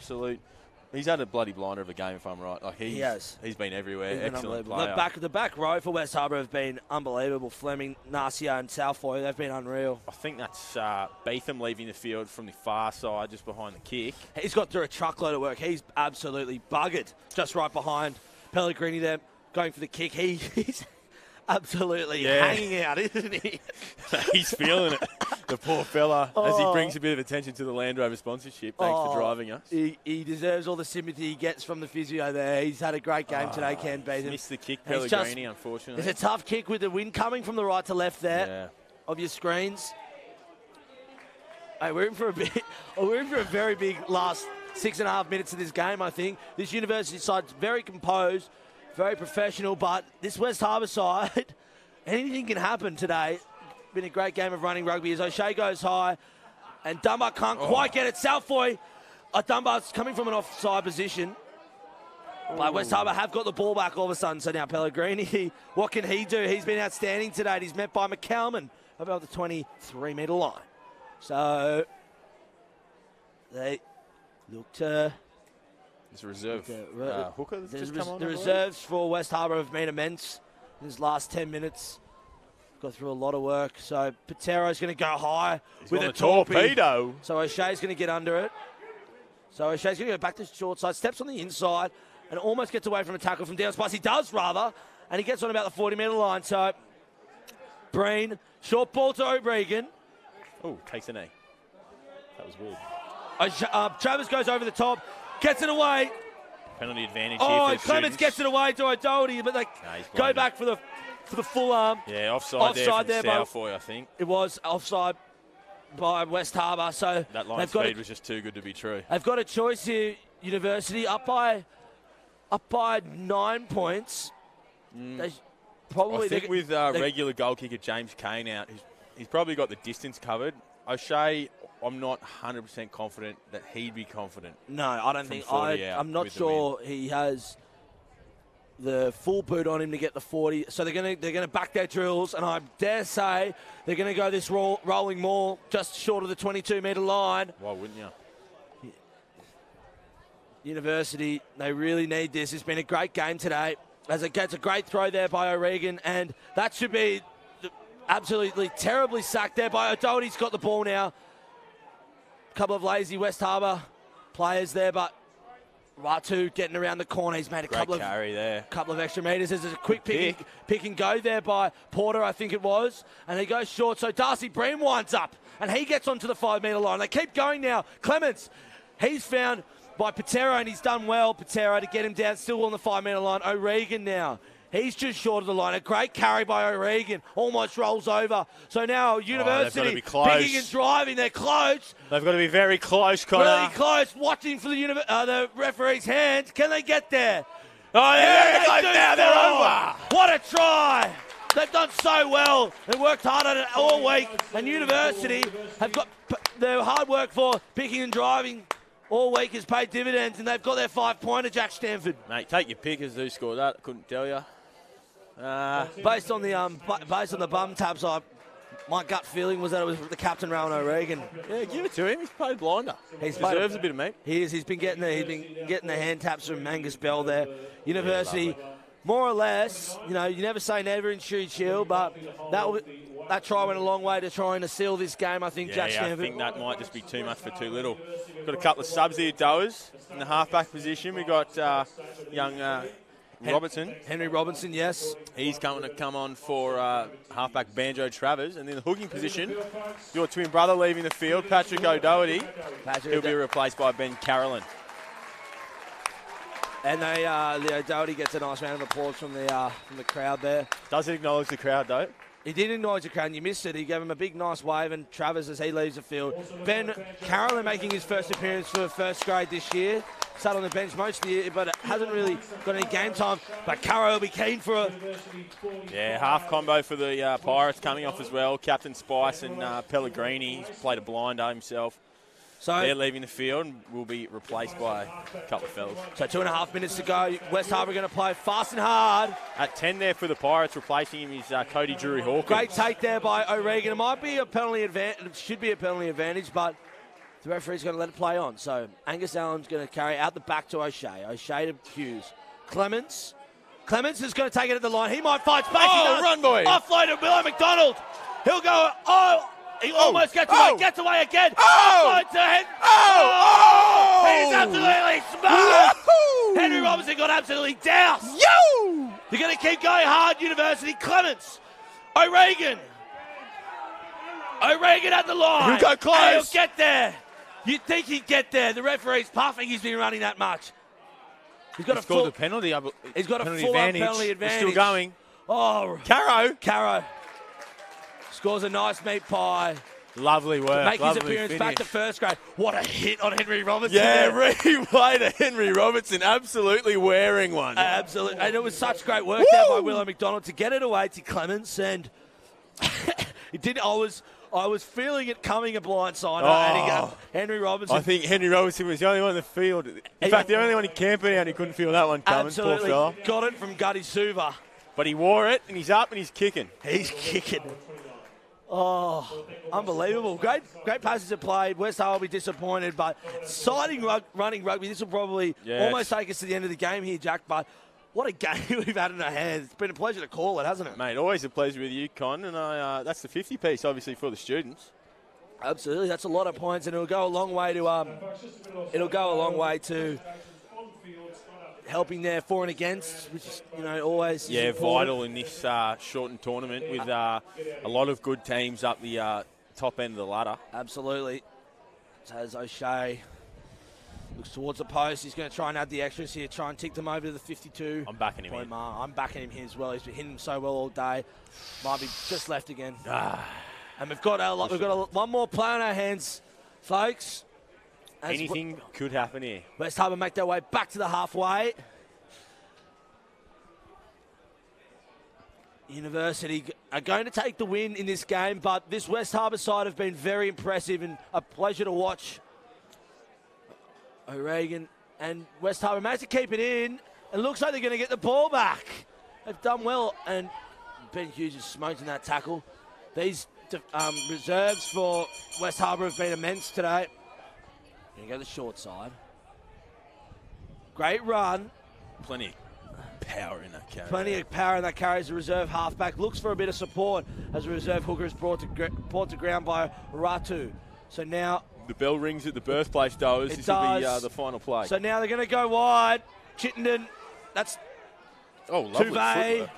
bloody blinder of a game, if I'm right. Like he has. He's been everywhere. Excellent player. The back row for West Harbour have been unbelievable. Fleming, Narcia and Salfoy, they've been unreal. I think that's Beetham leaving the field from the far side, just behind the kick. He's got through a truckload of work. He's absolutely buggered. Just right behind Pellegrini there, going for the kick. He's absolutely hanging out, isn't he? He's feeling it. The poor fella, as he brings a bit of attention to the Land Rover sponsorship. Thanks for driving us. He deserves all the sympathy he gets from the physio there. He's had a great game today, Cam Beaton. Missed the kick, Pellegrini, unfortunately. It's a tough kick with the wind coming from the right to left there of your screens. Hey, we're in for a very big last 6.5 minutes of this game, I think. This University side's very composed, very professional, but this West Harbour side, anything can happen today. Been a great game of running rugby as O'Shea goes high, and Dunbar can't quite get it. Southboy, Dunbar's coming from an offside position. But West Harbour have got the ball back all of a sudden. So now Pellegrini, what can he do? He's been outstanding today. And he's met by McCalman about the 23-metre line. So they look to... There's a reserve hooker that's just come on. The reserves for West Harbour have been immense in his last 10 minutes. Got through a lot of work. So Patero's going to go high with a torpedo. So O'Shea's going to get under it. So O'Shea's going to go back to the short side, steps on the inside, and almost gets away from a tackle from down spice. He does, rather, and he gets on about the 40-metre line. So Breen, short ball to O'Regan. Oh, takes a knee. That was weird. Travers goes over the top, gets it away. Penalty advantage here for the Clements gets it away to O'Doherty, but they go back for the full arm. Yeah, offside there from Southboy, I think. It was offside by West Harbour. So that line speed was just too good to be true. They've got a choice here, University, up by 9 points. They probably, I think with regular goal kicker James Kane out, he's probably got the distance covered. O'Shea, I'm not 100% confident that he'd be confident. No, I don't think. I'm not sure he has the full boot on him to get the 40. So they're gonna back their drills, and I dare say they're gonna go this rolling maul just short of the 22-metre line. Why wouldn't you? University, they really need this. It's been a great game today. As it gets a great throw there by O'Regan, and that should be absolutely terribly sacked there by O'Doherty's got the ball now. A couple of lazy West Harbour players there, but Ratu getting around the corner. He's made a couple of extra metres. There's a quick pick and go there by Porter, I think it was. And he goes short. So Darcy Breen winds up. And he gets onto the 5-metre line. They keep going now. Clements, he's found by Patero, and he's done well, Patero, to get him down, still on the 5-metre line. O'Regan now. He's just short of the line. A great carry by O'Regan. Almost rolls over. So now University picking and driving. They're close. They've got to be very close, Connor. Really close. Watching for the referee's hand. Can they get there? Oh, yeah, they're over. What a try. They've done so well. They worked hard on it all week. And University have got their hard work for picking and driving all week has paid dividends, and they've got their 5-pointer, Jack Stanford. Mate, take your pick as who scored that. I couldn't tell you. Based on the bum taps, my gut feeling was that it was the captain, Rowan O'Regan. Yeah, give it to him. He's played blinder. He deserves a bit of meat. He is. He's been getting the hand taps from Angus Bell there. University, more or less. You know, you never say never in Shute Shield, but that try went a long way to trying to seal this game. I think Jack Stanford. I think that might just be too much for too little. Got a couple of subs here, Doers in the halfback position. We got young. Robertson. Henry Robinson, yes. He's going to come on for halfback Banjo Travers. And in the hooking position, your twin brother leaving the field, Patrick O'Doherty. He'll be replaced by Ben Carolyn. And the O'Doherty gets a nice round of applause from the crowd there. Does it acknowledge the crowd, though? He did acknowledge the crowd, and you missed it. He gave him a big, nice wave, and Travers as he leaves the field. Ben Carolyn making his first appearance for first grade this year. Sat on the bench most of the year, but hasn't really got any game time. But Caro will be keen for a... Yeah, half combo for the Pirates coming off as well. Captain Spice and Pellegrini. He's played a blinder himself. So they're leaving the field and will be replaced by a couple of fellas. So 2.5 minutes to go. West Harbour going to play fast and hard. At 10 there for the Pirates, replacing him is Cody Drury Hawkins. Great take there by O'Regan. It might be a penalty advantage. It should be a penalty advantage, but the referee's going to let it play on. So Angus Allen's going to carry out the back to O'Shea. O'Shea to Hughes. Clements is going to take it at the line. He might find space. Oh, run, boy. Offload to Billy McDonald. He'll go. He almost gets away. Gets away again. Offload to Henry. He's absolutely smashed. Henry Robinson got absolutely doused. You're going to keep going hard, University. Clements. O'Regan. O'Regan at the line. He'll go close. And he'll get there. You'd think he'd get there. The referee's puffing. He's been running that much. He's got scored a penalty. He's got penalty a full-on advantage. penalty advantage. We're still going. Oh, Caro scores a nice meat pie. Lovely work. Make his Lovely appearance finish. back to first grade. What a hit on Henry Robinson. Yeah, there. replay to Henry Robertson, absolutely wearing one. Absolutely. And it was such great work there by Willow McDonald to get it away to Clements. And it did. I was feeling it coming a blindside. Henry Robinson. I think Henry Robertson was the only one in the field. In fact, the only one in Camperdown who couldn't feel that one coming. Absolutely. Poor fella. Got it from Gutty Suva. But he wore it, and he's up, and he's kicking. He's kicking. Oh, unbelievable. Great passes are played. West Harbour will be disappointed, but exciting running rugby. This will probably almost take us to the end of the game here, Jack, but what a game we've had in our hands. It's been a pleasure to call it, hasn't it? Mate, always a pleasure with you, Con, and that's the 50 piece, obviously, for the students. Absolutely. That's a lot of points, and it'll go a long way to helping their for and against, which is, always vital in this shortened tournament with a lot of good teams up the top end of the ladder. Absolutely. So as O'Shea looks towards the post, he's going to try and add the extras here, try and tick them over to the 52. I'm backing him in. I'm backing him here as well. He's been hitting him so well all day. Might be just left again. And we've got one more play on our hands, folks. Anything could happen here. West Harbour make their way back to the halfway. University are going to take the win in this game, but this West Harbour side have been very impressive and a pleasure to watch. O'Regan and West Harbour managed to keep it in. It looks like they're going to get the ball back. They've done well, and Ben Hughes is smoked in that tackle. These reserves for West Harbour have been immense today. Going to go the short side. Great run. Plenty of power in that carry. Plenty of power in that carry as a reserve halfback. Looks for a bit of support as a reserve hooker is brought to ground by Ratu. So now... The bell rings at the birthplace, though. This will be the final play. So now they're going to go wide. Chittenden, that's... Oh, lovely footwork.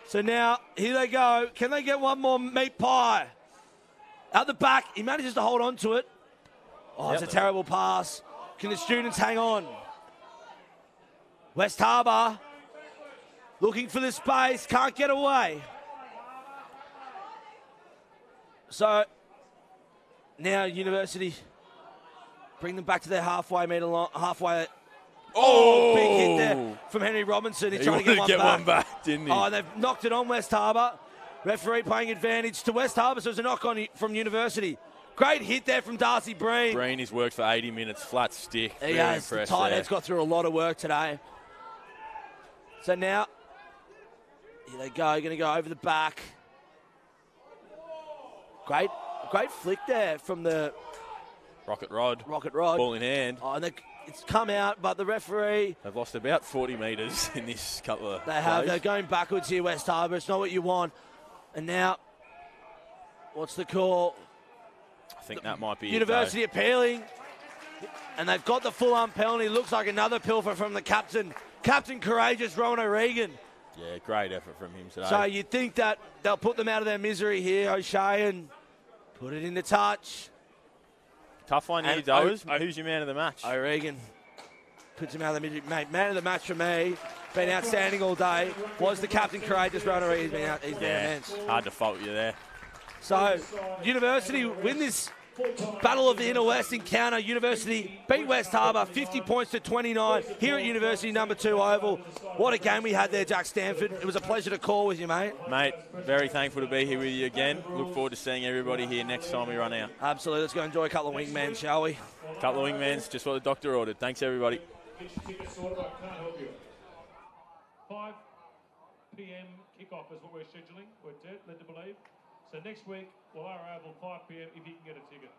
So now, here they go. Can they get one more meat pie? Out the back, he manages to hold on to it. Oh, it's a terrible pass. Can the students hang on? West Harbour looking for the space, can't get away. So now University bring them back to their halfway meter line. Oh, big hit there from Henry Robinson. He's trying to get one back, didn't he? Oh, and they've knocked it on West Harbour. Referee playing advantage to West Harbour, so it's a knock on from University. Great hit there from Darcy Breen. Breen has worked for 80 minutes, flat stick. He has. The tight head's got through a lot of work today. So now, here they go. Going to go over the back. Great flick there from the Rocket Rod. Ball in hand. Oh, and it's come out, but the referee... They've lost about 40 metres in this couple of plays. They're going backwards here, West Harbour. It's not what you want. And now, what's the call? I think that might be University appealing. And they've got the full-arm penalty. Looks like another pilfer from the captain. Captain Courageous, Rowan O'Regan. Yeah, great effort from him today. So you'd think that they'll put them out of their misery here, O'Shea, and put it into touch. Tough one here, Doers. Who's your man of the match? O'Regan puts him out of the misery. Mate, man of the match for me. Been outstanding all day. Was the captain Courageous, Rowan O'Regan. He's been immense. Hard to fault you there. So University win this Battle of the Inner West encounter. University beat West Harbour 50 points to 29 here at University number 2 Oval. What a game we had there, Jack Stanford. It was a pleasure to call with you, mate. Mate, very thankful to be here with you again. Look forward to seeing everybody here next time we run out. Absolutely. Let's go enjoy a couple of wingmen, shall we? A couple of wingmans, just what the doctor ordered. Thanks, everybody. 5 p.m. kickoff is what we're scheduling. We're led to believe. So next week, we'll are Oval 5 p.m. if you can get a ticket.